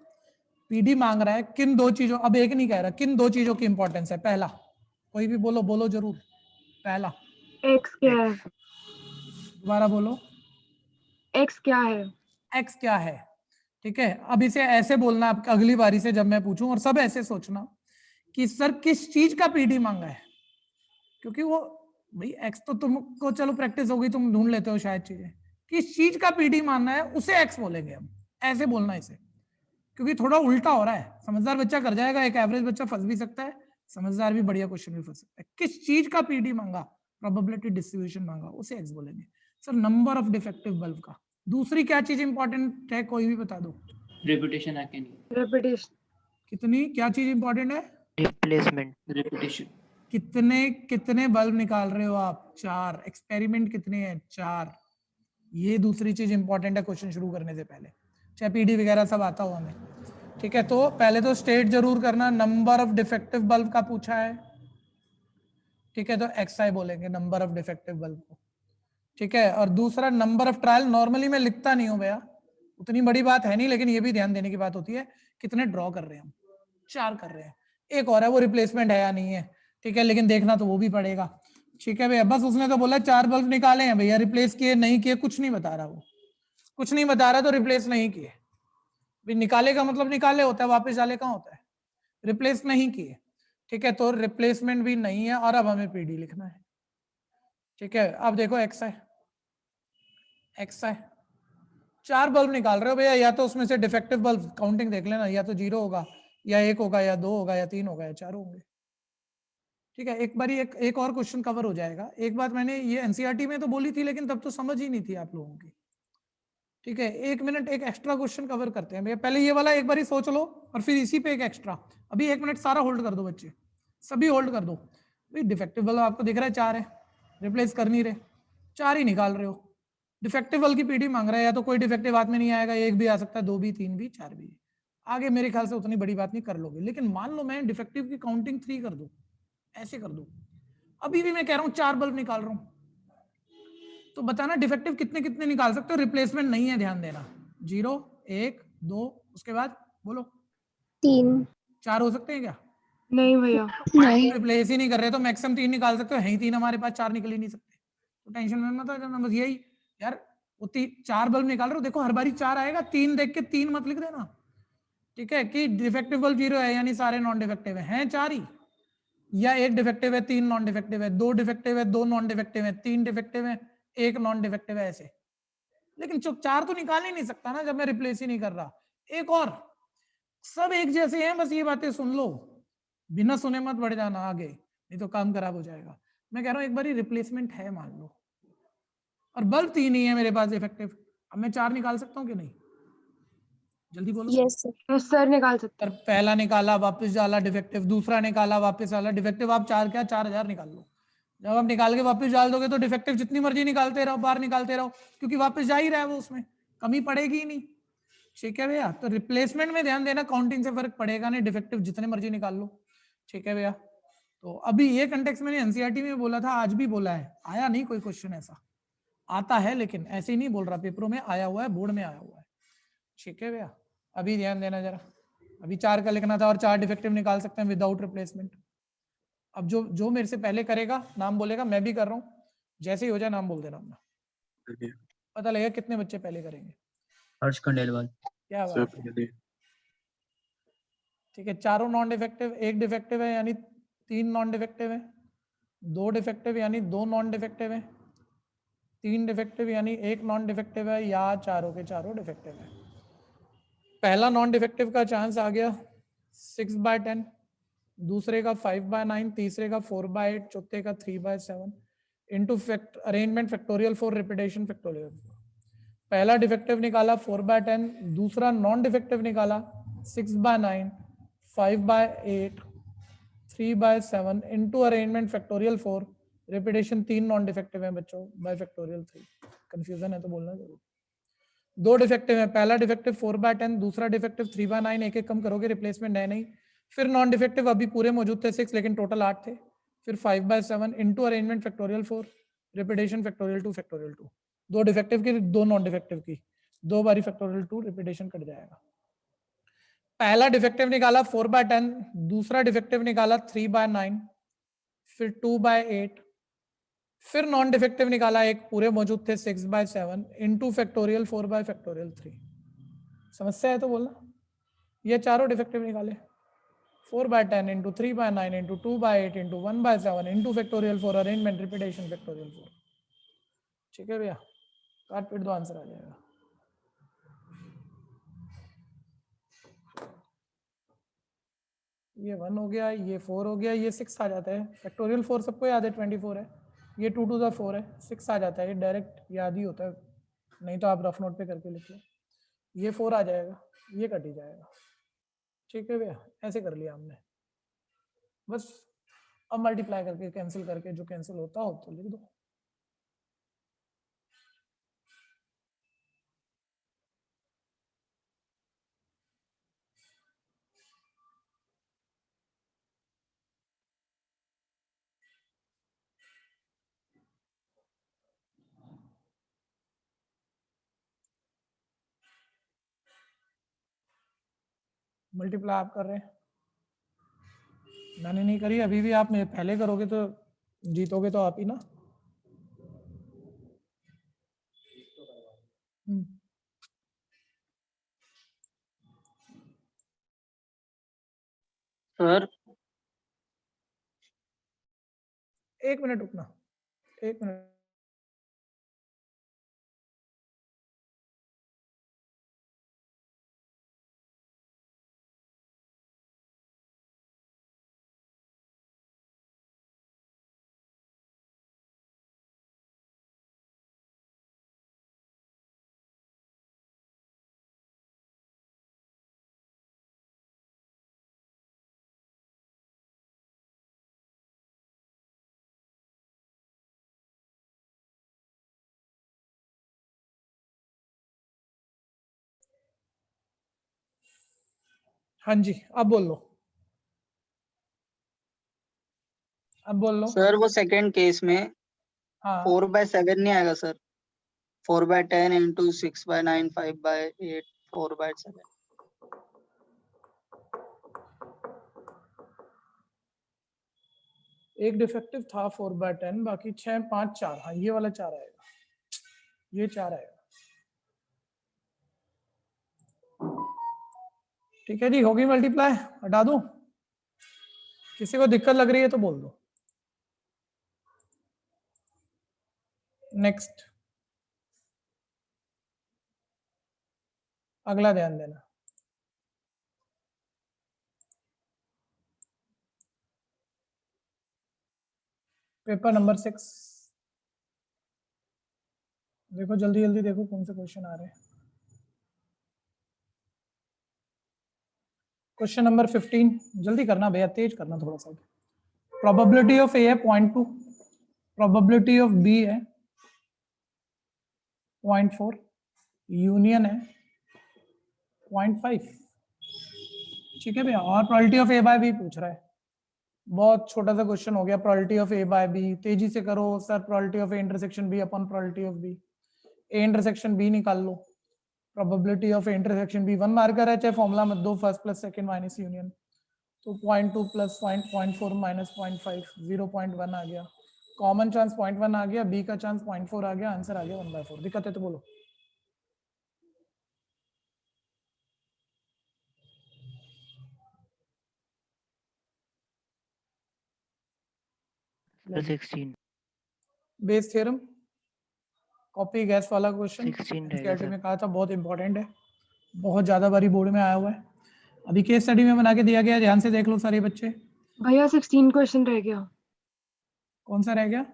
PD मांग रहा है किन 2 चीजों, अब एक नहीं कह रहा, किन 2 चीजों की इंपॉर्टेंस है। पहला, कोई भी बोलो, बोलो जरूर, पहला एक्स क्या है? दोबारा बोलो, एक्स क्या है? एक्स क्या है। ठीक है, अब इसे ऐसे बोलना आप अगली बारी से जब मैं पूछूं, और सब ऐसे सोचना कि सर किस चीज का पीडी मांगा है, क्योंकि वो भाई एक्स तो तुमको चलो प्रैक्टिस होगी, तुम ढूंढ लेते हो शायद चीजें, किस चीज का पीडी मानना है उसे एक्स बोलेंगे हम, ऐसे बोलना इसे, क्योंकि थोड़ा उल्टा हो रहा है। समझदार बच्चा कर जाएगा, एक एवरेज बच्चा फंस भी सकता है, समझदार भी बढ़िया क्वेश्चन भी फंस सकता है। किस चीज का पीडी मांगा, प्रोबेबिलिटी डिस्ट्रीब्यूशन मांगा, उसे एक्स बोलेंगे। Sir number of defective bulb का। दूसरी क्या चीज इंपॉर्टेंट है, कोई भी बता दो। रिपीटेशन है कि नहीं? रेपिटेशन। कितनी, क्या चीज इंपॉर्टेंट है? Replacement. रिपीटेशन। कितने कितने बल्ब निकाल रहे हो आप? 4। एक्सपेरिमेंट कितने हैं? 4। ये दूसरी चीज इंपॉर्टेंट है क्वेश्चन शुरू करने से पहले, चाहे पीडी वगैरह सब आता हो हमें। ठीक है, तो पहले तो स्टेट जरूर करना, नंबर ऑफ डिफेक्टिव बल्ब का पूछा है। ठीक है, तो XI बोलेंगे नंबर ऑफ डिफेक्टिव बल्ब को। ठीक है, और दूसरा नंबर ऑफ ट्रायल, नॉर्मली मैं लिखता नहीं हूं भैया, उतनी बड़ी बात है नहीं, लेकिन ये भी ध्यान देने की बात होती है, कितने ड्रॉ कर रहे हैं हम, 4 कर रहे हैं। एक और है, वो रिप्लेसमेंट है या नहीं है। ठीक है, लेकिन देखना तो वो भी पड़ेगा। ठीक है भैया, बस उसने तो बोला 4 बल्ब निकाले हैं भैया, रिप्लेस किए नहीं किए कुछ नहीं बता रहा, वो कुछ नहीं बता रहा, तो रिप्लेस नहीं किए। निकाले का मतलब निकाले होता है, वापस डाले कहाँ होता है, रिप्लेस नहीं किए। ठीक है, तो रिप्लेसमेंट भी नहीं है, और अब हमें पीडी लिखना है। ठीक है, अब देखो XI 4 बल्ब निकाल रहे हो भैया, या तो उसमें से डिफेक्टिव बल्ब काउंटिंग देख लेना, या तो 0 होगा, या 1 होगा, या 2 होगा, या 3 होगा, या 4 होंगे। ठीक है, एक बारी एक और क्वेश्चन कवर हो जाएगा। एक बात मैंने ये एनसीईआरटी में तो बोली थी, लेकिन तब तो समझ ही नहीं थी आप लोगों की। ठीक है, 1 मिनट एक एक्स्ट्रा क्वेश्चन कवर करते हैं भैया, पहले ये वाला एक बारी सोच लो, और फिर इसी पे एक एक्स्ट्रा। अभी 1 मिनट सारा होल्ड कर दो बच्चे, सभी होल्ड कर दो। भाई डिफेक्टिव बल्ब आपको दिख रहा है 4 है, रिप्लेस कर नहीं रहे, 4 ही निकाल रहे हो। डिफेक्टिव बल्ब की पीडी मांग रहा है, या तो कोई डिफेक्टिव हाथ में नहीं आएगा, 1 भी आ सकता है, 2 भी, 3 भी, 4 भी। आगे मेरे ख्याल से उतनी बड़ी बात नहीं, कर लोगे। लेकिन मान लो मैं डिफेक्टिव की काउंटिंग 3 कर दूं, ऐसे कर दो, अभी भी मैं कह रहा हूं 4 बल्ब निकाल रहा हूं, तो बताना डिफेक्टिव कितने कितने निकाल सकते हो। रिप्लेसमेंट नहीं है, ध्यान देना, 0 1 2, उसके बाद बोलो 3। 4 हो सकते हैं क्या? नहीं भैया। नहीं। रिप्लेस ही नहीं कर रहे तो मैक्सिमम 3 निकाल सकते हो, है ही 3 हमारे पास, 4 निकल ही नहीं सकते, तो टेंशन में मत आ जाना। बस यही यार, वो 4 बल्ब निकाल रहे हो, देखो हर बारी 4 आएगा, 3 देख के 3 मत लिख देना। ठीक है, कि डिफेक्टिव बल्ब 0 है यानी सारे नॉन डिफेक्टिव हैं 4 ही, या 1 डिफेक्टिव है 3 नॉन डिफेक्टिव है, 2 डिफेक्टिव है 2 नॉन डिफेक्टिव है, 3 डिफेक्टिव है 1 नॉन डिफेक्टिव है, ऐसे। लेकिन 4 तो निकाल ही नहीं सकता ना जब मैं रिप्लेस ही नहीं कर रहा। एक और, सब एक जैसे हैं, बस ये बातें सुन लो, बिना सुने मत बढ़ जाना आगे, नहीं तो काम खराब हो जाएगा। मैं कह रहा हूं एक बार रिप्लेसमेंट है मान लो, और बल्ब 3 ही है मेरे पास इफेक्टिव, अब मैं 4 निकाल सकता हूँ कि नहीं? जल्दी बोलो। Yes sir. यस सर, निकाल सकते सर हैं। पहला निकाला वापस डाला डिफेक्टिव, दूसरा निकाला वापस डाला डिफेक्टिव, आप 4 क्या 4000 निकाल लो। जब आप निकाल के वापस डाल दोगे तो डिफेक्टिव जितनी मर्जी निकालते रहो, बाहर निकालते रहो, क्योंकि वापस जा ही रहा है वो, उसमें कमी पड़ेगी ही नहीं। ठीक है भैया, तो रिप्लेसमेंट में ध्यान देना, काउंटिंग से फर्क पड़ेगा नहीं, डिफेक्टिव जितने मर्जी निकाल लो। ठीक है भैया, तो अभी ये कंटेक्स्ट मैंने एनसीईआरटी में बोला था, आज भी बोला है, आया नहीं कोई क्वेश्चन ऐसा, आता है लेकिन ऐसे ही नहीं बोल रहा, पेपरों में आया हुआ है, बोर्ड में आया हुआ है। ठीक है भैया, अभी ध्यान देना जरा, अभी 4 का लिखना था और 4 डिफेक्टिव निकाल सकते हैं विदाउट रिप्लेसमेंट। अब जो मेरे से पहले करेगा नाम बोलेगा, मैं भी कर रहा हूँ, जैसे ही हो जाए नाम बोल देना अपना, पता लगेगा कितने बच्चे पहले करेंगे। हर्ष खंडेलवाल। क्या बात है, ठीक है, चारों नॉन डिफेक्टिव, एक डिफेक्टिव है यानी 3 नॉन डिफेक्टिव है, 2 डिफेक्टिव यानी 2 नॉन डिफेक्टिव है, 3 डिफेक्टिव यानी 1 नॉन डिफेक्टिव है, या चारों के चारों डिफेक्टिव है। पहला नॉन डिफेक्टिव का चांस आ गया 6/10, दूसरे का 5/9, तीसरे का 4/8, चौथे का 3/7 into arrangement factorial 4 repetition factorial 4। पहला डिफेक्टिव निकाला 4/10, दूसरा नॉन डिफेक्टिव निकाला 6/9, 5/8, 3/7 into arrangement factorial 4 repetition 3 non defective है बच्चों बाय फैक्टोरियल 3। कंफ्यूजन है तो बोलना जरूर। 2 डिफेक्टिव है, पहला डिफेक्टिव 4/10, दूसरा डिफेक्टिव 3/9, एक एक कम करोगे रिप्लेसमेंट है नहीं। फिर नॉन डिफेक्टिव अभी पूरे मौजूद थे 6 लेकिन टोटल 8 थे। फिर 5/7 into arrangement factorial 4 repetition factorial 2 factorial 2। 2 defective की 2 नॉन डिफेक्टिव की 2 बारी फैक्टोरियल 2 रिपीटेशन कट जाएगा। पहला डिफेक्टिव निकाला 4/10, दूसरा डिफेक्टिव निकाला 3/9, फिर 2/8, फिर नॉन डिफेक्टिव निकाला एक, पूरे मौजूद थे 6/7 इंटू फैक्टोरियल 4 बाय फैक्टोरियल 3। समस्या है तो बोलना। ये चारों डिफेक्टिव निकाले 4/10 into 3/9 into 2/8 into 1/7 into factorial 4 arrangement repetition factorial 4। ठीक है भैया, काट पीट दो, आंसर आ जाएगा। ये 1 हो गया, ये 4 हो गया, ये 6 आ जाता है। फैक्टोरियल 4 सबको याद है 24 है, ये 2 to the 4 है, 6 आ जाता है। ये डायरेक्ट याद ही होता है, नहीं तो आप रफ नोट पे करके लिख लो। ये 4 आ जाएगा, ये कट ही जाएगा। ठीक है भैया, ऐसे कर लिया हमने बस। अब मल्टीप्लाई करके कैंसिल करके जो कैंसिल होता हो तो लिख दो। मल्टीप्लाई आप कर रहे हैं, मैंने नहीं करी अभी भी। आप मेरे पहले करोगे तो जीतोगे तो आप ही ना। सर 1 मिनट रुकना, 1 मिनट। हाँ जी, अब बोल लो, अब बोल लो। सर वो सेकंड केस में हाँ 4/7 नहीं आएगा सर। 4/10 इंटू 6/9 5/8 4/7। एक डिफेक्टिव था 4/10, बाकी 6, 5, 4। हाँ ये वाला 4 आएगा, ये 4 आएगा। ठीक है जी, होगी मल्टीप्लाई, हटा दूं? किसी को दिक्कत लग रही है तो बोल दो। नेक्स्ट, अगला ध्यान देना। पेपर नंबर 6 देखो, जल्दी जल्दी देखो कौन से क्वेश्चन आ रहे हैं। क्वेश्चन नंबर 15, जल्दी करना भैया, तेज करना थोड़ा सा। प्रोबेबिलिटी ऑफ ए है 0.2, प्रोबेबिलिटी ऑफ बी है 0.4, यूनियन है 0.5। ठीक है भैया, और probability of A by B पूछ रहा है। बहुत छोटा सा क्वेश्चन हो गया। Probability of A by B, तेजी से करो sir. Probability of A intersection B upon probability of B. A intersection B निकाल लो। Probability of A intersection B 1 marker है, चाहे फॉर्मूला मत दो, first plus second minus union. तो 0.2 प्लस 0.4 माइनस 0.5 0.1 आ गया। कॉमन चांस 0.1 आ गया, बी का चांस 0.4 आ गया, आंसर आ गया 1/4। दिक्कत है तो बोलो। 16 बेस थ्योरम, कॉपी गैस वाला क्वेश्चन 16 रहेगा एनसीईआरटी सर। में कहा था, बहुत इंपॉर्टेंट है, बहुत ज्यादा बारी बोर्ड में आया हुआ है। अभी केस स्टडी में बना के दिया गया है, ध्यान से देख लो सारे बच्चे। भैया 16 क्वेश्चन रह गया। कौन सा रह गया?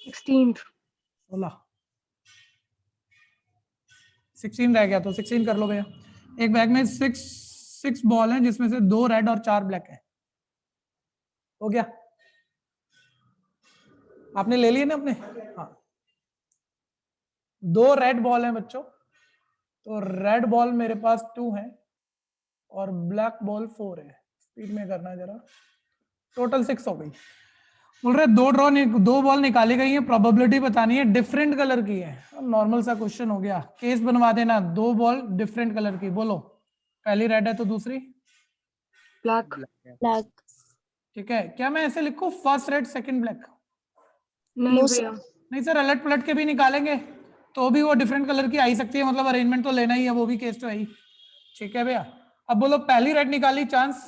16th 16 रह गया, तो 16 कर लो भैया। एक बैग में सिक्स बॉल हैं जिसमें से 2 रेड और 4 ब्लैक है। हो गया? आपने ले लिए ना अपने? हाँ, 2 रेड बॉल हैं बच्चों, तो रेड बॉल मेरे पास 2 है और ब्लैक बॉल 4 है। स्पीड में करना है जरा। टोटल 6 हो गई। बोल रहे 2 बॉल निकाली गई है, प्रोबेबिलिटी बतानी है, डिफरेंट कलर की है। नॉर्मल सा क्वेश्चन हो गया, केस बनवा देना। 2 बॉल डिफरेंट कलर की, बोलो पहली रेड है तो दूसरी ब्लैक। ब्लैक। ठीक है। क्या मैं ऐसे लिखूं फर्स्ट रेड सेकंड ब्लैक? नहीं No, भैया। नहीं सर, अलट पलट के भी निकालेंगे तो भी वो डिफरेंट कलर की आ ही सकती है, मतलब अरेंजमेंट तो लेना ही है, वो भी केस तो है ही। ठीक है भैया। अब बोलो पहली रेड निकाली, चांस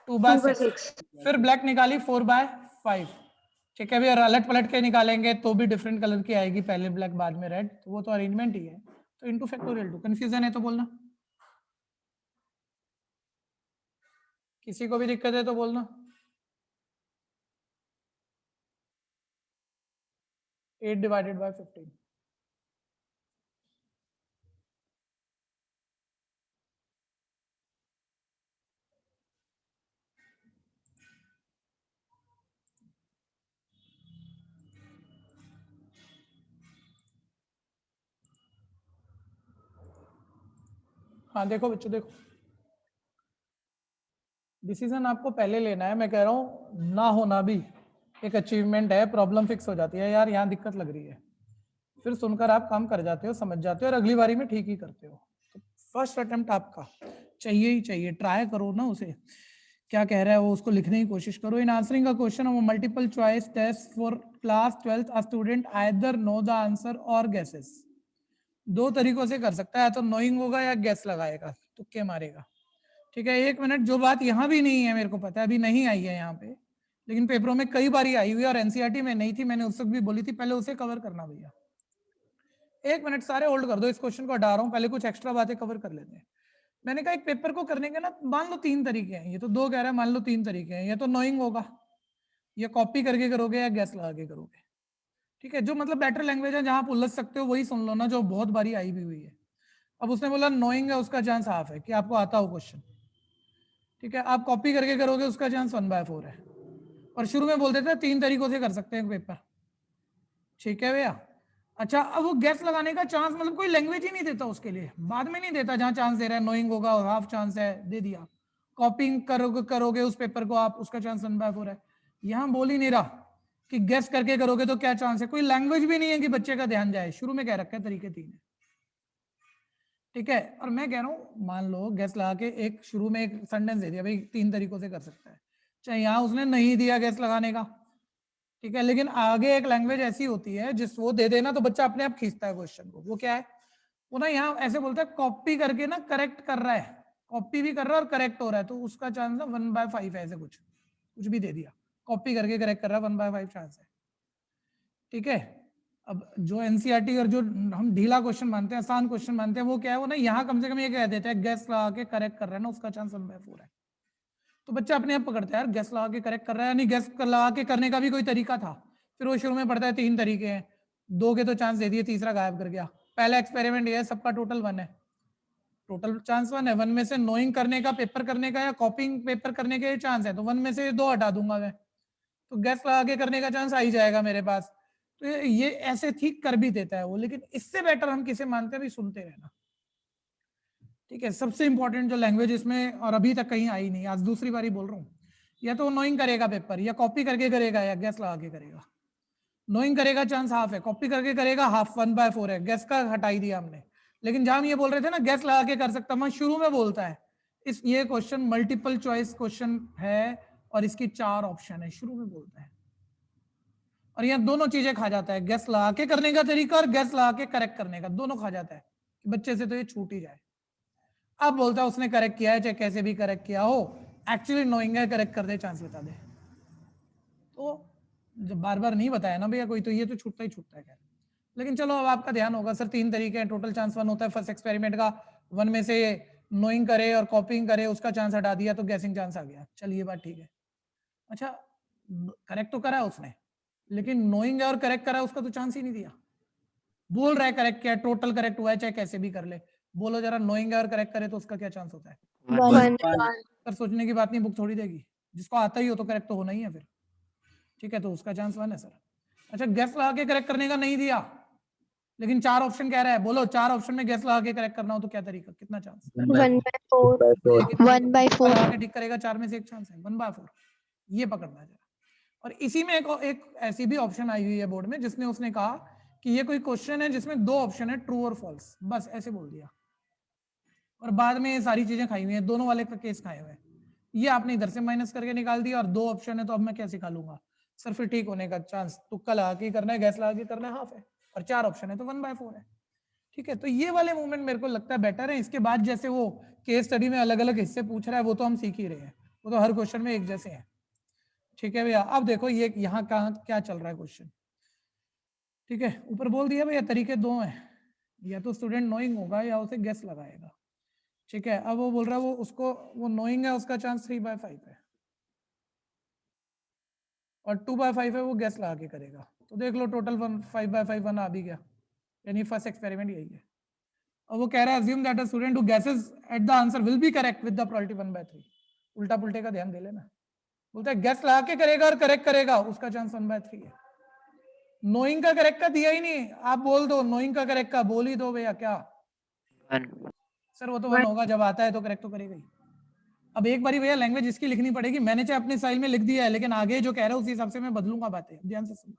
2/6, फिर ब्लैक निकाली 4/5। ठीक है भैया। अलट पलट के निकालेंगे तो भी डिफरेंट कलर की आएगी, पहले ब्लैक बाद में रेड, तो वो तो अरेंजमेंट ही है। तो इंटू फैक्टोरियल 2। कंफ्यूजन है तो बोलना, किसी को भी दिक्कत है तो बोलना। 8/15। हाँ देखो बच्चों, देखो डिसीजन आपको पहले लेना है। मैं कह रहा हूँ ना होना भी एक अचीवमेंट है, प्रॉब्लम फिक्स हो जाती है यार, यहाँ दिक्कत लग रही है, फिर सुनकर आप काम कर जाते हो, समझ जाते हो और अगली बारी में ठीक ही करते हो। तो फर्स्ट अटेम्प्ट आपका चाहिए ही चाहिए, ट्राई करो ना उसे, क्या कह रहा है वो, उसको लिखने की कोशिश करो। In answering a question of multiple choice test for class 12th a student either know the answer or guesses. 2 तरीकों से कर सकता है, तो नोइंग होगा या गेस लगाएगा, तुक्के मारेगा। ठीक है। 1 मिनट, जो बात यहाँ भी नहीं है, मेरे को पता है अभी नहीं आई है यहाँ पे, लेकिन पेपरों में कई बार आई हुई है और एनसीईआरटी में नहीं थी, मैंने उस वक्त भी बोली थी, पहले उसे कवर करना भैया। 1 मिनट सारे होल्ड कर दो, इस क्वेश्चन को हटा रहा हूँ, पहले कुछ एक्स्ट्रा बातें कवर कर लेते हैं। मैंने कहा एक पेपर को करने के ना, मान लो 3 तरीके हैं, ये तो 2 कह रहा है, मान लो 3 तरीके हैं। या तो नोइंग होगा, या कॉपी करके करोगे, या गैस लगा के करोगे। ठीक है। जो मतलब बेटर लैंग्वेज है, जहां आप उलझ सकते हो वही सुन लो ना, जो बहुत बारी आई भी हुई है। अब उसने बोला नोइंग है, उसका चांस हाफ है कि आपको आता हो क्वेश्चन। ठीक है। आप कॉपी करके करोगे, उसका चांस 1/4 है। और शुरू में बोल देते हैं 3 तरीकों से कर सकते हैं पेपर। ठीक है भैया। अच्छा, अब वो गैस लगाने का चांस मतलब कोई लैंग्वेज ही नहीं देता उसके लिए, बाद में नहीं देता, जहां चांस दे रहा है नोइंग होगा और हाफ चांस है, दे दिया। कॉपिंग करोगे उस पेपर को आप, उसका चांस 1/4 है। यहां बोल ही नहीं रहा कि गैस करके करोगे तो क्या चांस है, कोई लैंग्वेज भी नहीं है कि बच्चे का ध्यान जाए, शुरू में कह रखा है तरीके 3 है। ठीक है। और मैं कह रहा हूं मान लो गैस लगा के एक शुरू में एक सेंटेंस दे दिया भाई 3 तरीकों से कर सकता है, चाहे यहां उसने नहीं दिया गैस लगाने का, ठीक है, लेकिन आगे एक लैंग्वेज ऐसी होती है जिस वो दे देना तो बच्चा अपने आप खींचता है क्वेश्चन को। वो क्या है, वो ना यहाँ ऐसे बोलता है कॉपी करके ना करेक्ट कर रहा है, कॉपी भी कर रहा है और करेक्ट हो रहा है, तो उसका चांस ना 1/5 है, ऐसे कुछ भी दे दिया, कॉपी करके करेक्ट कर रहा है, 1/5 चांस है। ठीक है। अब जो एनसीईआरटी और जो हम ढीला क्वेश्चन मानते हैं, आसान क्वेश्चन मानते हैं, वो क्या है, वो ना यहाँ कम से कम ये कह देता है गैस लगा के करेक्ट कर रहा है ना, उसका चांस 1/4 है। तो बच्चा अपने आप पकड़ता है यार, गैस लगा के करेक्ट कर रहा है, यानी गैस लगा के करने का भी कोई तरीका था। फिर वो शुरू में पढ़ता है 3 तरीके हैं, 2 के तो चांस दे दिए, तीसरा गायब कर गया। पहला एक्सपेरिमेंट ये है, सबका टोटल 1 है, टोटल चांस 1 है। 1 में से नोइंग करने का, पेपर करने का या कॉपिंग पेपर करने के चांस है, तो 1 में से 2 हटा दूंगा मैं, तो गैस लगा के करने का चांस आ ही जाएगा मेरे पास। तो ये ऐसे ठीक कर भी देता है वो, लेकिन इससे बेटर हम किसे मानते हैं, भी सुनते रहना। ठीक है। सबसे इंपॉर्टेंट जो लैंग्वेज इसमें और अभी तक कहीं आई नहीं, आज दूसरी बारी बोल रहा हूँ, या तो नोइंग करेगा पेपर, या कॉपी करके करेगा, या गैस लगा के करेगा। नोइंग करेगा चांस हाफ है, कॉपी करके करेगा हाफ 1/4 है, गैस का हटा ही दिया हमने। लेकिन जहां हम ये बोल रहे थे ना गैस लगा के कर सकता, मैं शुरू में बोलता है इस ये क्वेश्चन मल्टीपल चॉइस क्वेश्चन है और इसकी 4 ऑप्शन है, शुरू में बोलता है। और यहाँ दोनों चीजें खा जाता है, गैस लगा के करने का तरीका और गैस लगा के करेक्ट करने का, दोनों खा जाता है कि बच्चे से तो ये छूट ही जाए। अब बोलता है उसने करेक्ट किया है, चाहे कैसे भी करेक्ट किया हो, एक्चुअली नोइंग है, करेक्ट कर दे, चांस बता दे। तो जब बार बार नहीं बताया ना भैया कोई, तो ये तो छूटता ही छूटता है। खैर लेकिन चलो अब आपका ध्यान होगा सर 3 तरीके हैं, टोटल चांस 1 होता है फर्स्ट एक्सपेरिमेंट का, 1 में से नोइंग करे और कॉपिंग करे उसका चांस हटा दिया तो गैसिंग चांस आ गया। चल ये बात ठीक है। अच्छा करेक्ट तो करा है उसने, लेकिन नोइंग और करेक्ट करा उसका तो चांस ही नहीं दिया। बोल रहा है करेक्ट क्या, टोटल करेक्ट हुआ है चाहे कैसे भी कर ले, बोलो जरा नोइंग और करेक्ट करे तो उसका क्या चांस होता है? 1 सर सोचने की बात नहीं, बुक थोड़ी देगी, जिसको आता ही हो तो करेक्ट तो होना ही है फिर। ठीक है तो उसका चांस 1 है सर। अच्छा गैस लगा के करेक्ट करने का नहीं दिया, लेकिन 4 ऑप्शन कह रहा है, बोलो 4 ऑप्शन में गैस लगा के करेक्ट करना हो तो क्या तरीका, कितना चांस? 1/4 1/4 लगा के ठीक करेगा, 4 में से एक चांस है, 1/4। ये पकड़ना है जरा। और इसी में एक ऐसी भी ऑप्शन आई हुई है बोर्ड में जिसने उसने कहा कि ये कोई क्वेश्चन है जिसमें 2 ऑप्शन है ट्रू और फॉल्स, बस ऐसे बोल दिया और बाद में ये सारी चीजें खाई हुई हैं, दोनों वाले का केस खाए हुए हैं। ये आपने इधर से माइनस करके निकाल दिया और 2 ऑप्शन है तो अब मैं क्या सिखा लूंगा सर, फिर ठीक होने का चांस तुक्का लगा के करना है, गैस लगा के करना है, हाफ है, और 4 ऑप्शन है तो 1/4 है। ठीक है तो ये वाले मूवमेंट मेरे को लगता है बेटर है। इसके बाद जैसे वो केस स्टडी में अलग अलग हिस्से पूछ रहा है वो तो हम सीख ही रहे हैं, वो तो हर क्वेश्चन में एक जैसे हैं। ठीक है भैया, अब देखो ये यहाँ कहाँ क्या चल रहा है क्वेश्चन। ठीक है ऊपर बोल दिया भैया तरीके 2 हैं, या तो स्टूडेंट नोइंग होगा या उसे गेस लगाएगा। ठीक है अब वो बोल रहा है वो उसको वो नोइंग है उसका चांस 3/5 है और 2/5 है वो गेस लगा के करेगा। तो देख लो टोटल 5/5 1 आ भी गया, यानी फर्स्ट एक्सपेरिमेंट यही है। और वो कह रहा है assume that a student who guesses at the answer will be correct with the probability 1/3। उल्टा पुल्टे का ध्यान दे लेना, बोलता है गेस लगा के करेगा और करेक्ट करेगा उसका चांस 1/3 है। नोइंग का करेक्ट का दिया ही नहीं, आप बोल दो नोइंग का करेक्ट का बोल ही दो भैया। क्या 1 सर वो तो 1 होगा, जब आता है तो करेक्ट तो करेगा ही। अब एक बारी भैया लैंग्वेज इसकी लिखनी पड़ेगी, मैंने चाहे अपने स्टाइल में लिख दिया है लेकिन आगे जो कह रहा है उस हिसाब से मैं बदलूंगा बातें, ध्यान से सुनना।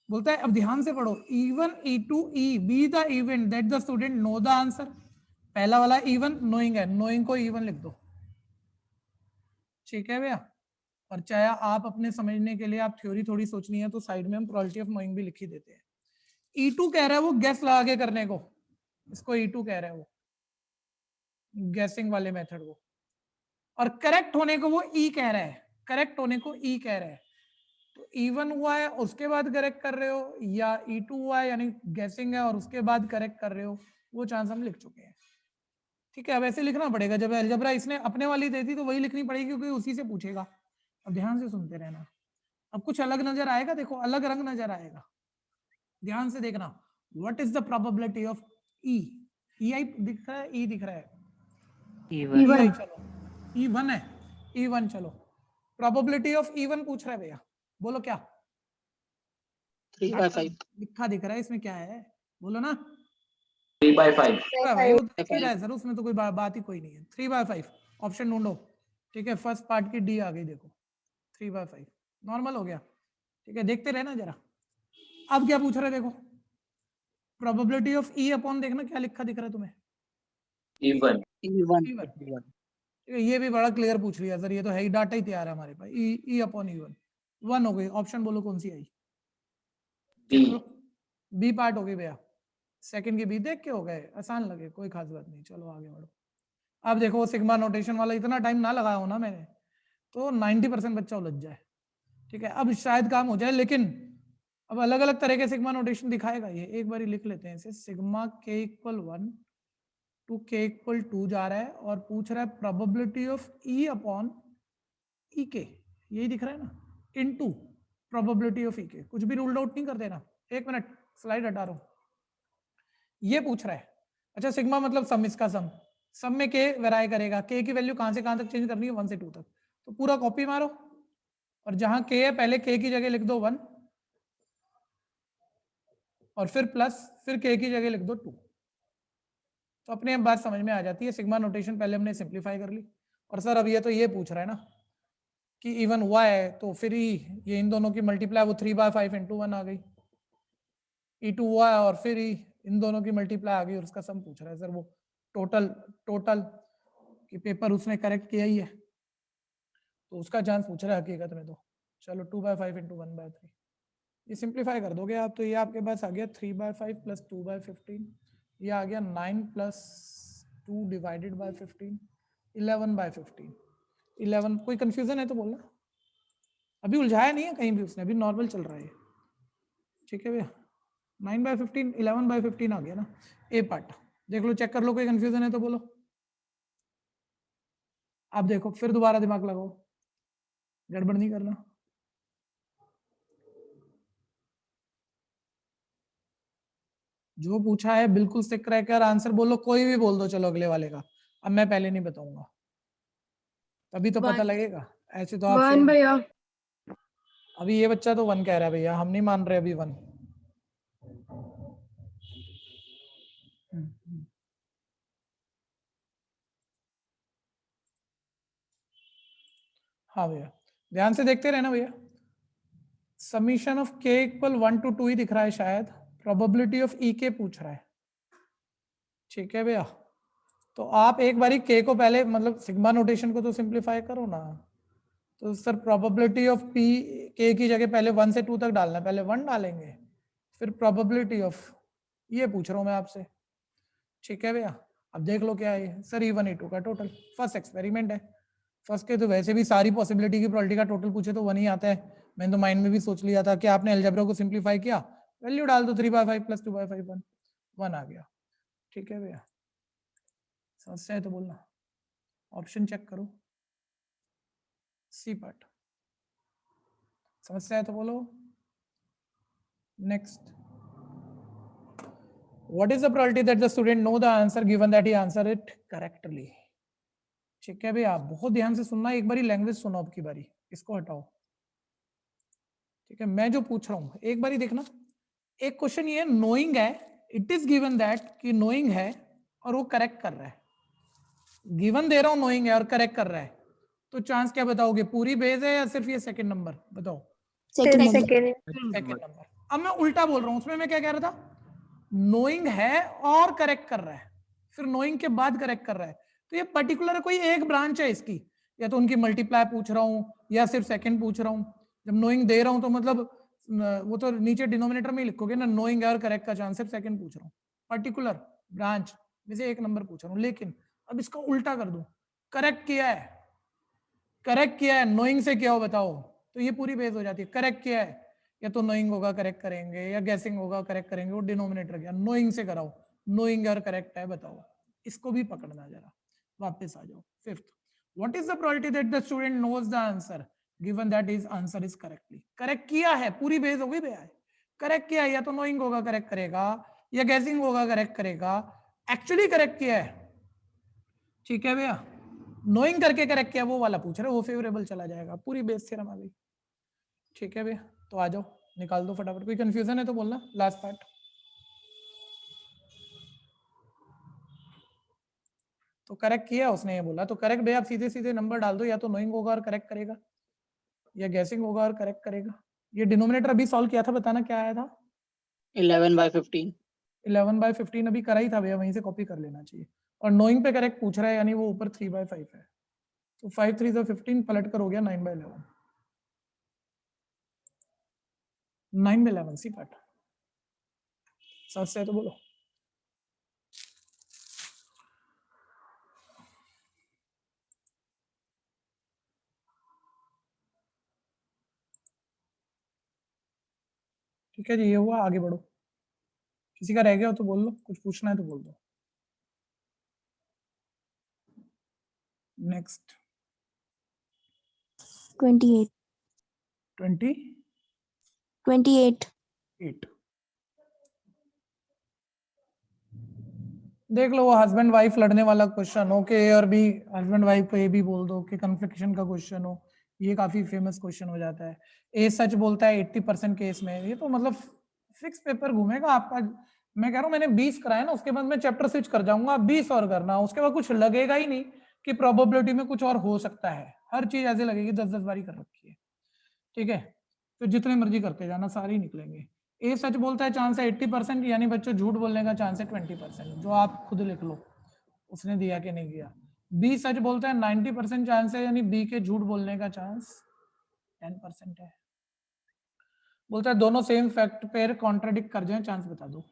बोलता है अब ध्यान से पढ़ो, even E2 E be the event that the student know the answer। पहला वाला even knowing है, knowing को even लिख दो। ठीक है भैया, और चाहे आप अपने समझने के लिए आप थ्योरी थोड़ी सोचनी है तो साइड में हम प्रोबेबिलिटी ऑफ नोइंग भी लिख ही देते हैं। E2 कह रहा है वो गेस लगा के करने को, इसको E2 कह रहा है वो गैसिंग वाले मेथड को, और करेक्ट होने को वो E कह रहा है, करेक्ट होने को E कह रहा है। तो E1 हुआ है उसके बाद करेक्ट कर रहे हो, या E2 हुआ है यानी गैसिंग है और उसके बाद करेक्ट कर रहे हो, वो चांस हम लिख चुके हैं। ठीक है अब ऐसे लिखना पड़ेगा, जब अलजेब्रा इसने अपने वाली दे दी तो वही लिखनी पड़ेगी क्योंकि उसी से पूछेगा। अब ध्यान से सुनते रहना, अब कुछ अलग नजर आएगा, देखो अलग रंग नजर आएगा, ध्यान से देखना। What is the probability of E? EI दिख रहा है, E दिख रहा है, EI चलो E1 है, E1 चलो प्रोबेबिलिटी ऑफ E1 पूछ रहा है भैया, बोलो क्या? 3/5 लिखा दिख रहा है इसमें, क्या है बोलो ना? 3/5 भाई वो दिख ही रहा है सर, उसमें तो कोई बात ही कोई नहीं है। 3/5 ऑप्शन ढूंढो। ठीक है फर्स्ट पार्ट की डी आ गई, देखो 3/5 नॉर्मल हो गया। ठीक है देखते रहना जरा। अब क्या पूछ रहे देखो, प्रोबेबिलिटी ऑफ E अपॉन, देखना क्या लिखा दिख रहा है तुम्हें? E1 E1 ये भी बड़ा क्लियर पूछ लिया सर, ये तो है ही, डाटा ही तैयार है हमारे पास। E अपॉन E1 1 हो गई, ऑप्शन बोलो कौन सी आई? बी पार्ट हो गई भैया, सेकंड की बी देख के हो गए, आसान लगे कोई खास बात नहीं, चलो आगे बढ़ो। अब देखो सिग्मा नोटेशन वाला इतना टाइम ना लगाया हो ना मैंने, तो 90% बच्चा उलझ जाए। ठीक है अब शायद काम हो जाए, लेकिन अब अलग अलग तरह के सिग्मा नोटेशन दिखाएगा ये, एक बार लिख लेते हैं इसे। सिग्मा k = 1 टू k = 2 जा रहा है और पूछ रहा है probability of E upon EK, यही दिख रहा है ना, इनटू प्रोबेबिलिटी ऑफ EK। कुछ भी रूल आउट नहीं कर देना, एक मिनट स्लाइड हटा रहा हूं, ये पूछ रहा है। अच्छा सिग्मा मतलब सम, इसका सम में k वेराई करेगा, k की वैल्यू कहां से कहां तक चेंज करनी है? 1 से 2 तक। तो पूरा कॉपी मारो और जहां k है पहले k की जगह लिख दो 1 और फिर प्लस, फिर k की जगह लिख दो 2। तो अपने आप बात समझ में आ जाती है। सिग्मा नोटेशन पहले हमने सिंप्लीफाई कर ली, और सर अब ये तो ये पूछ रहा है ना कि इवन हुआ है तो फिर ये इन दोनों की मल्टीप्लाई, वो 3/5 × 1 आ गई। E2 हुआ है और फिर इन दोनों की मल्टीप्लाई आ गई और उसका सम पूछ रहा है। सर वो टोटल कि पेपर उसने करेक्ट किया ही है तो उसका चांस पूछ रहा है हकीकत में। तो चलो 2/5 × 1/3 ये सिंप्लीफाई कर दोगे आप तो ये आपके पास आ गया 3/5 + 2/15, ये आ गया 9 + 2 / 15 11/15। 11 कोई कंफ्यूजन है तो बोलना। अभी उलझाया नहीं है कहीं भी उसने, अभी नॉर्मल चल रहा है। ठीक है भैया, 9/15 11/15 आ गया ना। ए पार्ट देख लो, चेक कर लो, कोई कंफ्यूजन है तो बोलो। आप देखो फिर दोबारा दिमाग लगाओ, गड़बड़ नहीं करना। जो पूछा है बिल्कुल स्टिक रह कर आंसर बोलो, कोई भी बोल दो चलो अगले वाले का। अब मैं पहले नहीं बताऊंगा, तभी तो पता One. लगेगा, ऐसे तो आप 1 भैया। अभी ये बच्चा तो 1 कह रहा है भैया, हम नहीं मान रहे अभी 1। हाँ भैया, ध्यान से देखते रहना भैया। Summation of k equal 1 to 2 ही दिख रहा है शायद, प्रोबेबिलिटी ऑफ ई के पूछ रहा है। ठीक है भैया, तो आप एक बारी k को पहले मतलब सिग्मा नोटेशन को तो सिंप्लीफाई करो ना। तो sir probability of p k की जगह पहले 1 से 2 तक डालना है, पहले 1 डालेंगे फिर प्रोबेबिलिटी ऑफ, ये पूछ रहा हूँ मैं आपसे। ठीक है भैया, अब देख लो क्या है सर, E1 E2 का टोटल, फर्स्ट एक्सपेरिमेंट है। फर्स्ट के तो वैसे भी सारी पॉसिबिलिटी की प्रोबेबिलिटी का टोटल पूछे तो 1 ही आता है। मैंने तो माइंड में भी सोच लिया था कि आपने अलजेब्रा को सिंप्लीफाई किया, वैल्यू डाल दो 3/5 + 2/5 1 आ गया। ठीक है भैया, समस्या है तो बोलना, ऑप्शन चेक करो। सी पार्ट समस्या है तो बोलो। Next, what is the probability that the student know the answer given that he answer it correctly? ठीक है भैया, बहुत ध्यान से सुनना, एक बारी लैंग्वेज सुनो, अब की बारी इसको हटाओ। ठीक है, मैं जो पूछ रहा हूं एक बारी देखना। एक क्वेश्चन ये नोइंग है, इट इज गिवन दैट कि नोइंग है और वो करेक्ट कर रहा है। गिवन दे रहा हूं नोइंग है और करेक्ट कर रहा है, तो चांस क्या बताओगे, पूरी बेस है या सिर्फ ये सेकंड नंबर बताओ? Second second number. अब मैं उल्टा बोल रहा हूं, उसमें मैं क्या कह रहा था, नोइंग है और करेक्ट कर रहा है, फिर नोइंग के बाद करेक्ट कर रहा है। तो ये पर्टिकुलर कोई एक ब्रांच है इसकी, या तो उनकी मल्टीप्लाई पूछ रहा हूं या सिर्फ सेकंड पूछ रहा हूं। जब नोइंग दे रहा हूं तो मतलब वो तो नीचे डिनोमिनेटर में ही लिखोगे ना, नोइंग है और करेक्ट का चांस, सिर्फ सेकंड पूछ रहा हूं, पर्टिकुलर ब्रांच में से एक नंबर पूछ रहा हूं। लेकिन अब इसका उल्टा कर दूं, करेक्ट किया है, करेक्ट किया है, नोइंग से क्या हो बताओ, तो ये पूरी बेस हो जाती है। करेक्ट किया है, या तो नोइंग होगा करेक्ट करेंगे, या गैसिंग होगा करेक्ट करेंगे, वो डिनोमिनेटर गया, नोइंग से कराओ, नोइंग और करेक्ट है बताओ। इसको भी पकड़ना जरा, वापस आ जाओ। Fifth, what is the probability that the student knows the answer given that his answer is correctly? Correct किया है, पूरी बेस हो गई भैया। करेक्ट किया है, या तो नोइंग होगा करेक्ट करेगा, या गैसिंग होगा करेक्ट करेगा, एक्चुअली करेक्ट किया है। ठीक है भैया, नोइंग करके करेक्ट किया वो वाला पूछ रहे, वो फेवरेबल चला जाएगा, पूरी बेस थ्योरम आ गई। ठीक है भैया, तो आ जाओ निकाल दो फटाफट, कोई कंफ्यूजन है तो बोलना। लास्ट पार्ट, तो करेक्ट किया उसने, ये बोला तो करेक्ट भैया, आप सीधे सीधे नंबर डाल दो, या तो नोइंग होगा और करेक्ट करेगा, या गैसिंग होगा और करेक्ट करेगा। ये डिनोमिनेटर अभी सॉल्व किया था, बताना क्या आया था? 11/15। 11/15 अभी करा ही था भैया, वहीं से कॉपी कर लेना चाहिए। और नोइंग पे करेक्ट पूछ रहा है, यानी वो ऊपर 3/5 है, तो 5 3 15 पलट कर हो गया 9/11। 9/11 सी पार्ट, समझ से है तो बोलो। ठीक है जी, ये हुआ, आगे बढ़ो। किसी का रह गया हो तो बोल लो, कुछ पूछना है तो बोल दो। नेक्स्ट 28 28 देख लो, वो हस्बैंड वाइफ लड़ने वाला क्वेश्चन हो, के और बी, हस्बैंड वाइफ को ए भी बोल दो, कि कन्फ्लिक्शन का क्वेश्चन हो, ये काफी फेमस क्वेश्चन हो जाता है। ए सच बोलता है 80% केस में, ये तो मतलब फिक्स पेपर घूमेगा आपका। मैं कह रहा हूँ मैंने 20 कराया ना, उसके बाद मैं चैप्टर स्विच कर जाऊंगा, 20 और करना, उसके बाद कुछ लगेगा ही नहीं कि प्रोबेबिलिटी में कुछ और हो सकता है। हर चीज ऐसे लगेगी 10-10 बारी कर रखी है। ठीक है, तो जितने मर्जी करते जाना, सारे ही निकलेंगे। ए सच बोलता है, चांस है 80%, यानी बच्चों झूठ बोलने का चांस है 20%, जो आप खुद लिख लो उसने दिया कि नहीं दिया। बी सच बोलता है 90% चांस है, यानी बी के झूठ बोलने का चांस 10% है। बोलता है दोनों सेम फैक्ट पेयर कॉन्ट्राडिक्ट कर जाए, चांस बता दो।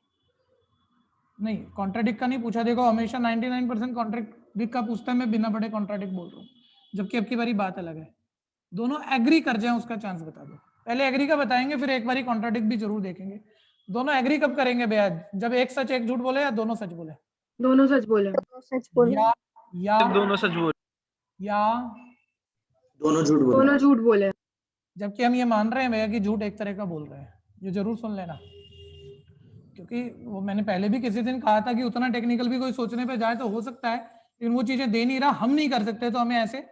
नहीं, कॉन्ट्राडिक्ट का नहीं पूछा, देखो हमेशा 99% कॉन्ट्राडिक्ट का पूछता है, मैं बिना बड़े कॉन्ट्राडिक्ट बोल रहा हूँ, जबकि अब की बारी बात अलग है। दोनों एग्री कर जाएं उसका चांस बता दो। पहले एग्री का बताएंगे, फिर एक बारी कॉन्ट्राडिक्ट भी जरूर देखेंगे। दोनों एग्री कब करेंगे भैया? जब एक सच एक झूठ बोले या दोनों सच बोले? दोनों सच बोले। तो सच बोले। या दोनों सच बोल। या दोनों झूठ बोले। दोनों झूठ बोले। जबकि हम ये मान रहे हैं भैया कि झूठ एक तरह का बोल रहे हैं, ये जरूर सुन लेना, क्योंकि वो मैंने पहले भी किसी दिन कहा था कि उतना टेक्निकल भी कोई सोचने पे जाए तो हो सकता है, लेकिन वो चीजें दे नहीं रहा, हम नहीं कर सकते, तो हमें ऐसे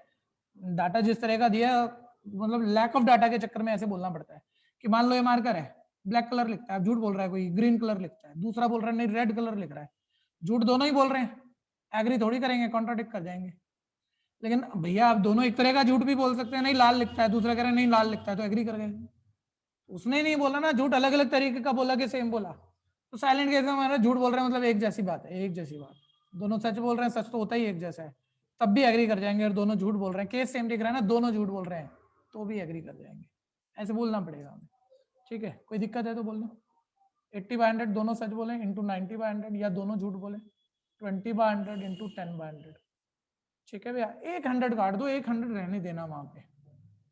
डाटा जिस तरह का दिया, मतलब लैक ऑफ डाटा के चक्कर में ऐसे बोलना पड़ता है कि मान लो ये मार्कर है, ब्लैक कलर लिखता है, झूठ बोल रहा है कोई, ग्रीन कलर लिखता है, दूसरा बोल रहा है नहीं रेड कलर लिख रहा है, झूठ दोनों ही बोल रहे हैं, एग्री थोड़ी करेंगे, कॉन्ट्राडिक्ट कर जाएंगे। लेकिन भैया आप दोनों एक तरह का झूठ भी बोल सकते हैं, नहीं लाल लिखता है, दूसरा कह रहा है नहीं लाल लिखता है, तो एग्री कर गए। उसने नहीं बोला ना, झूठ अलग अलग तरीके का बोला कि सेम बोला, तो साइलेंट केस में हमारा झूठ बोल रहे हैं मतलब एक जैसी बात है, एक जैसी बात, दोनों सच बोल रहे हैं, सच तो होता ही एक जैसा है, तब भी एग्री कर जाएंगे। और दोनों झूठ बोल रहे हैं, केस सेम दिख रहा है ना, दोनों झूठ बोल रहे हैं तो भी एग्री कर जाएंगे, ऐसे बोलना पड़ेगा हमें। ठीक है, कोई दिक्कत है तो बोल दो। 80/100 दोनों सच बोले इंटू 90/100, या दोनों झूठ बोले 20/100 इंटू 10/100। ठीक है भैया, 100 काट दो, 100 रहने देना वहां पे,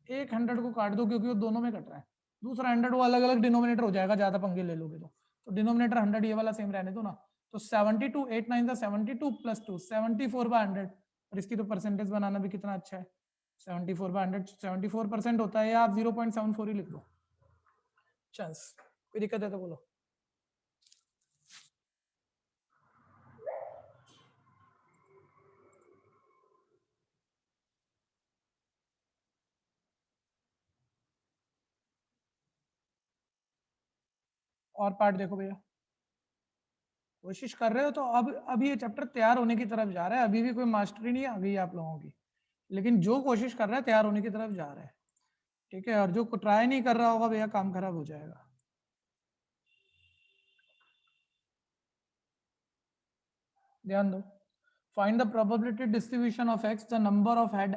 100 को काट दो क्योंकि वो दोनों में कट रहा है, दूसरा 100 वो अलग अलग डिनोमिनेटर हो जाएगा, ज्यादा पंगे ले लोगे तो डिनोमिनेटर 100 ये वाला सेम रहने दो ना। तो 72 8 9 था 72 + 2 74/100, और इसकी तो परसेंटेज बनाना भी कितना अच्छा है, 74/100 74% होता है, या आप 0.74 ही लिख दो चांस। कोई दिक्कत है तो बोलो। और पार्ट देखो भैया, कोशिश कर रहे हो तो अब ये चैप्टर तैयार होने की तरफ जा रहा है, अभी भी कोई मास्टरी नहीं आ गई आप लोगों की, लेकिन जो कोशिश कर रहा है तैयार होने की तरफ जा रहा है। ठीक है, और जो ट्राई नहीं कर रहा होगा भैया काम खराब हो जाएगा। ध्यान दो, find the probability distribution of x, the number of head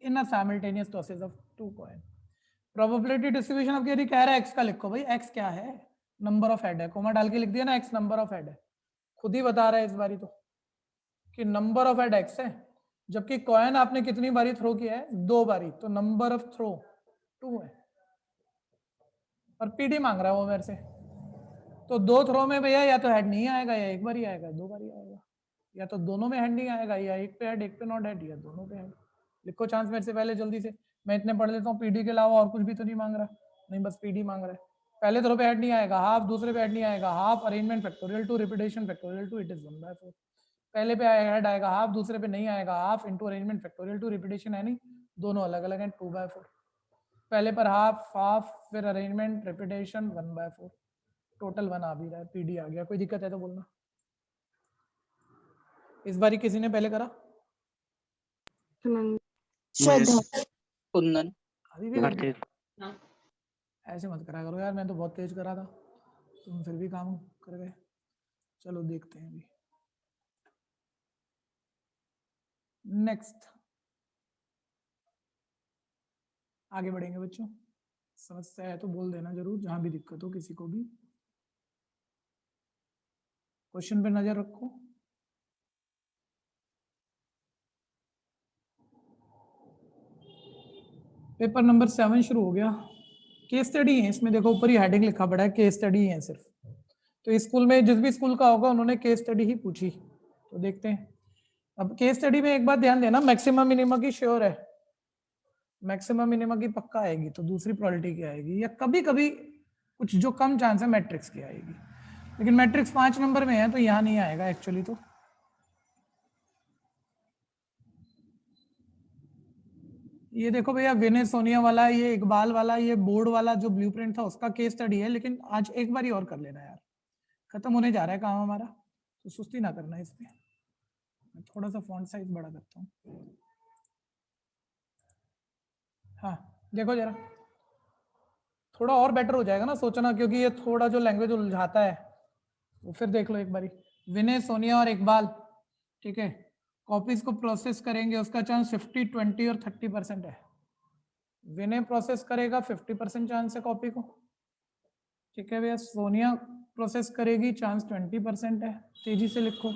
in a simultaneous tosses of 2 coin. Probability distribution अब कह रहा है x का लिखो भाई, x क्या है? नंबर ऑफ हेड है, कोमा डाल के लिख दिया ना, x नंबर ऑफ हेड है, खुद ही बता रहा है इस बारी तो कि नंबर ऑफ हेड x है, जबकि कॉइन आपने कितनी बारी थ्रो किया है? 2 बारी, तो नंबर ऑफ थ्रो 2 है, और पीडी मांग रहा है वो मेरे से, तो 2 थ्रो में भैया या तो हेड नहीं आएगा, या एक बार ही आएगा, 2 बार ही आएगा, या तो दोनों में हेड नहीं आएगा, या एक पे हेड एक पे नॉट हेड, या दोनों पे हेड। लिखो चांस मेरे से पहले जल्दी से, मैं इतने पढ़ लेता हूँ, पीडी के अलावा और कुछ भी तो नहीं मांग रहा, नहीं बस पीडी मांग रहा है। पहले थ्रो पे हेड नहीं आएगा हाफ, दूसरे पे हेड नहीं आएगा half, arrangement factorial 2 repetition factorial 2 it is 1/4। पहले पे हेड आएगा हाफ, दूसरे पे नहीं आएगा half, into arrangement factorial 2 repetition है नहीं, दोनों अलग अलग हैं 2/4। पहले पर हाफ हाफ, फिर अरेंजमेंट रिपीटेशन 1/4, टोटल 1 आ भी रहा है, पीडी आ गया। कोई दिक्कत है तो बोलना। इस बारी किसी ने पहले करा? कुंदन। अभी भी कर दिया? ऐसे मत करा करो यार, मैं तो बहुत तेज करा था, तुम फिर भी काम कर गए। चलो देखते हैं अभी नेक्स्ट, आगे बढ़ेंगे बच्चों। समस्या है तो बोल देना जरूर, जहां भी दिक्कत हो किसी को भी। क्वेश्चन पे नजर रखो। पेपर नंबर 7 शुरू हो गया। केस स्टडी है इसमें, देखो ऊपर ही हेडिंग लिखा पड़ा है केस स्टडी है सिर्फ, तो स्कूल में जिस भी स्कूल का होगा उन्होंने केस स्टडी ही पूछी, तो देखते हैं। अब केस स्टडी में एक बात ध्यान देना, मैक्सिमम मिनिमम की श्योर है, मैक्सिमम मिनिमम की पक्का आएगी, तो दूसरी प्रोबेबिलिटी की आएगी, या कभी कभी कुछ जो कम चांस है मैट्रिक्स की आएगी, लेकिन मैट्रिक्स 5 नंबर में है तो यहाँ नहीं आएगा एक्चुअली। तो ये देखो भैया विनय सोनिया वाला, ये इकबाल वाला, ये बोर्ड वाला जो ब्लूप्रिंट था उसका केस स्टडी है, लेकिन आज एक बार ही और कर लेना यार, खत्म होने जा रहा है काम हमारा, तो सुस्ती ना करना इसमें। मैं थोड़ा सा फॉन्ट साइज बड़ा करता हूँ। हाँ देखो जरा, थोड़ा और बेटर हो जाएगा ना सोचना, क्योंकि ये थोड़ा जो लैंग्वेज उलझाता है वो फिर देख लो एक बारी। विनय सोनिया और इकबाल, ठीक है, कॉपीज को प्रोसेस करेंगे, उसका चांस 50 20 और 30% है। विनय प्रोसेस करेगा 50% चांस है कॉपी को, ठीक है भैया। सोनिया प्रोसेस करेगी, चांस 20% है, तेजी से लिखो।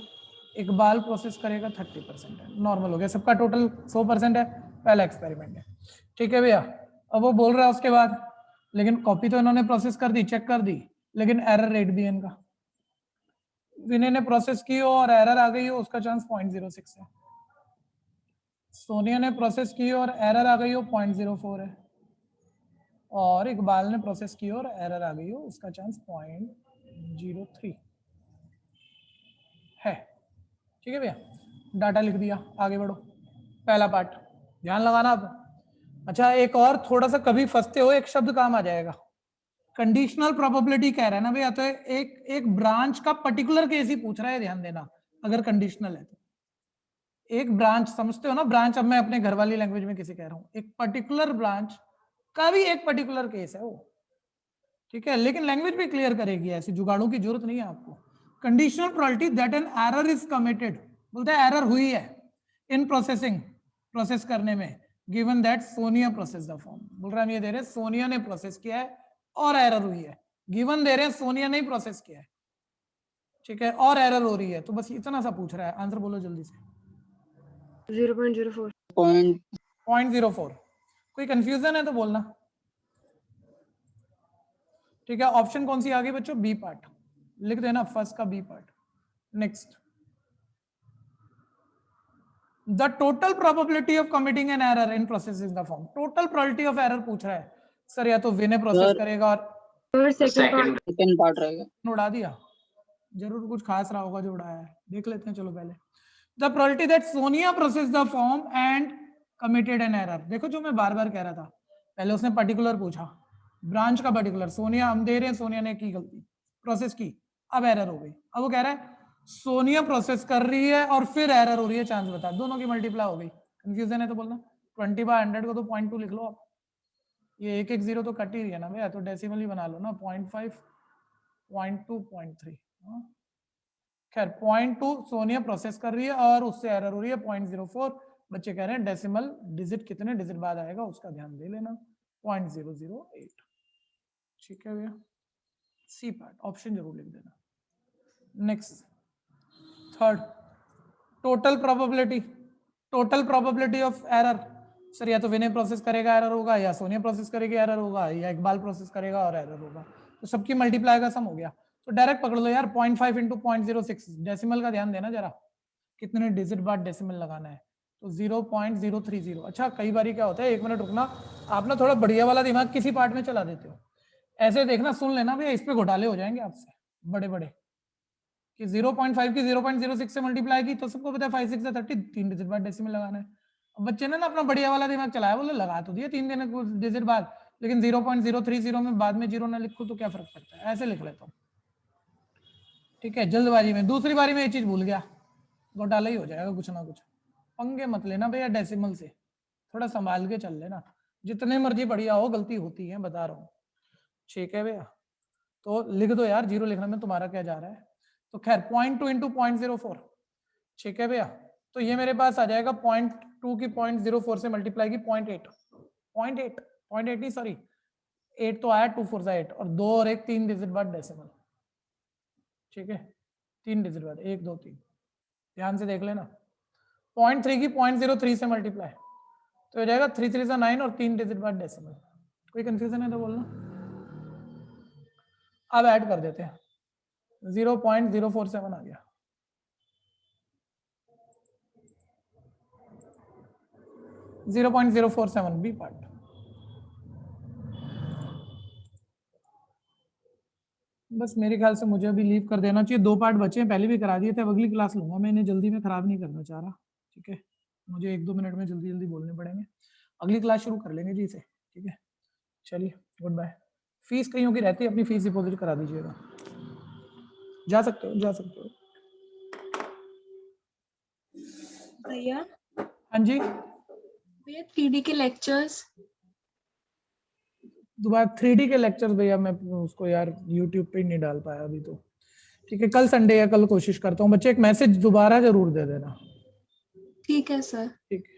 इकबाल प्रोसेस करेगा 30% है, नॉर्मल हो गया, सबका टोटल 100% है, पहला एक्सपेरिमेंट है, ठीक है भैया। अब वो बोल रहा है उसके बाद, लेकिन कॉपी तो इन्होंने प्रोसेस कर दी, चेक कर दी, लेकिन एरर रेट भी है इनका। विनय ने प्रोसेस की हो और एरर आ गई हो, उसका चांस 0.06 है। सोनिया ने प्रोसेस की और एरर आ गई हो, 0.04 है। और इकबाल ने प्रोसेस की और एरर आ गई हो, उसका चांस 0.03 है। ठीक है भैया, डाटा लिख दिया, आगे बढ़ो। पहला पार्ट ध्यान लगाना आप। अच्छा, एक और थोड़ा सा कभी फंसते हो, एक शब्द काम आ जाएगा, कंडीशनल प्रोबेबिलिटी कह रहा है ना भैया, तो एक ब्रांच का पर्टिकुलर केस ही पूछ रहा है, ध्यान देना। अगर कंडीशनल है तो एक ब्रांच, समझते हो ना ब्रांच, अब मैं अपने घर वाली लैंग्वेज में किसी कह रहा हूँ, एक पर्टिकुलर ब्रांच का भी एक पर्टिकुलर केस है वो, ठीक है। लेकिन लैंग्वेज भी क्लियर करेगी, ऐसी जुगाड़ों की जरूरत नहीं है आपको। Conditional probability that an error is committed, बोलते हैं एरर हुई है इन प्रोसेसिंग, प्रोसेस करने में, given that Sonia process the form. बोल रहा है ये दे रहे सोनिया ने प्रोसेस किया है और एरर हुई है, गिवन दे रहे हैं सोनिया ने ही प्रोसेस किया है, ठीक है, और एरर हो रही है। तो बस इतना सा पूछ रहा है, आंसर बोलो जल्दी से। 0.04। 0.04। कोई कंफ्यूजन है तो बोलना, ठीक है। ऑप्शन कौन सी आ गई बच्चों? बी पार्ट लिख देना, फर्स्ट का B part. Next, the total probability of committing an error in processing the form. Total probability of error पूछ रहा है सर, या तो विनय प्रोसेस सर, करेगा और सेकंड पार्ट रहेगा। उड़ा दिया, जरूर कुछ खास रहा होगा जो उड़ाया है, देख लेते हैं। चलो पहले, the probability that Sonia process the form and committed an error. देखो जो मैं बार बार कह रहा था, पहले उसने पर्टिकुलर पूछा, ब्रांच का पर्टिकुलर, सोनिया हम दे रहे हैं, सोनिया ने की गलती, प्रोसेस की, अब एरर हो गई। अब वो कह रहा है सोनिया प्रोसेस कर रही है और फिर एरर हो रही है, चांस बता, दोनों की मल्टीप्लाई हो गई। कंफ्यूजन है तो बोलना, 20/100 को तो 0.2 लिख लो आप, ये एक 0 तो कट ही रही है ना भैया, तो डेसिमल ही बना लो ना, 0.5, 0.2, 0.3। खैर 0.2 सोनिया प्रोसेस कर रही है और उससे एरर हो रही है 0.04। बच्चे कह रहे हैं डेसिमल डिजिट कितने डिजिट बाद आएगा उसका ध्यान दे लेना, 0.008। ठीक है भैया, सी पार्ट ऑप्शन जरूर लिख देना। Next, third, total probability. Total probability of error, sir या तो विनय प्रोसेस करेगा एरर होगा, या सोनिया प्रोसेस करेगी एरर होगा, या इकबाल प्रोसेस करेगा और एरर होगा, तो सबकी मल्टीप्लाई का सम हो गया। तो डायरेक्ट पकड़ लो यार, 0.5 इंटू 0.06, डेसिमल का ध्यान देना जरा, कितने डिजिट बाद डेसिमल लगाना है, तो 0.030। अच्छा कई बार क्या होता है, एक मिनट रुकना, आप ना थोड़ा बढ़िया वाला दिमाग किसी पार्ट में चला देते हो, ऐसे देखना, सुन लेना भैया, इस पे घोटाले हो जाएंगे आपसे बड़े बड़े, कि 0.5 की 0.06 से मल्टीप्लाई की, तो सबको पता है 5 6 30, 3 डिजिट बाद डेसिमल लगाना है। अब बच्चे ने ना अपना बढ़िया वाला दिमाग चलाया, बोले लगा तो दिया 3 डिजिट बाद, लेकिन 0.030 में बाद में 0 ना लिखो तो क्या फर्क पड़ता है, ऐसे लिख लेता हूँ, ठीक है, जल्दबाजी में। दूसरी बारी में ये चीज भूल गया, घोटाला ही हो जाएगा कुछ ना कुछ। पंगे मत लेना भैया डेसिमल से, थोड़ा संभाल के चल लेना, जितने मर्जी बढ़िया हो गलती होती है, बता रहा हूँ, ठीक है भैया। तो लिख दो यार, 0 लिखने में तुम्हारा क्या जा रहा है। तो खैर 0.2 इंटू 0.04, ठीक है भैया, तो ये मेरे पास आ जाएगा 0.2 की 0.04 से मल्टीप्लाई की 0.8 नहीं सॉरी 8 तो आया, 2 4 8 और 2 और 1 3 डिजिट बाद डेसिमल, ठीक है, 3 डिजिट बाद 1 2 3, ध्यान से देख लेना। 0.3 की 0.03 से मल्टीप्लाई, तो हो जाएगा 3 3 9 और 3 डिजिट बाद डेसिमल। कोई कंफ्यूजन है तो बोलना। अब ऐड कर देते हैं, 0.047 आ गया, 0.047 बी पार्ट। बस मेरे ख्याल से मुझे अभी लीव कर देना चाहिए, 2 पार्ट बचे हैं, पहले भी करा दिए थे, अब अगली क्लास लूंगा मैं, इन्हें जल्दी में खराब नहीं करना चाह रहा, ठीक है, मुझे 1 2 मिनट में जल्दी जल्दी बोलने पड़ेंगे, अगली क्लास शुरू कर लेंगे जी इसे, ठीक है, चलिए गुड बाय। फीस कहीं की रहती है, अपनी फीस डिपॉजिट करा दीजिएगा, जा सकते हो जा सकते हो। भैया हाँ जी, भैया 3D के लेक्चर्स, दोबारा 3D के लेक्चर्स भैया मैं उसको यार YouTube पे ही नहीं डाल पाया अभी तो, ठीक है, कल संडे है, कल कोशिश करता हूँ। बच्चे एक मैसेज दोबारा जरूर दे देना, ठीक है सर। ठीक है।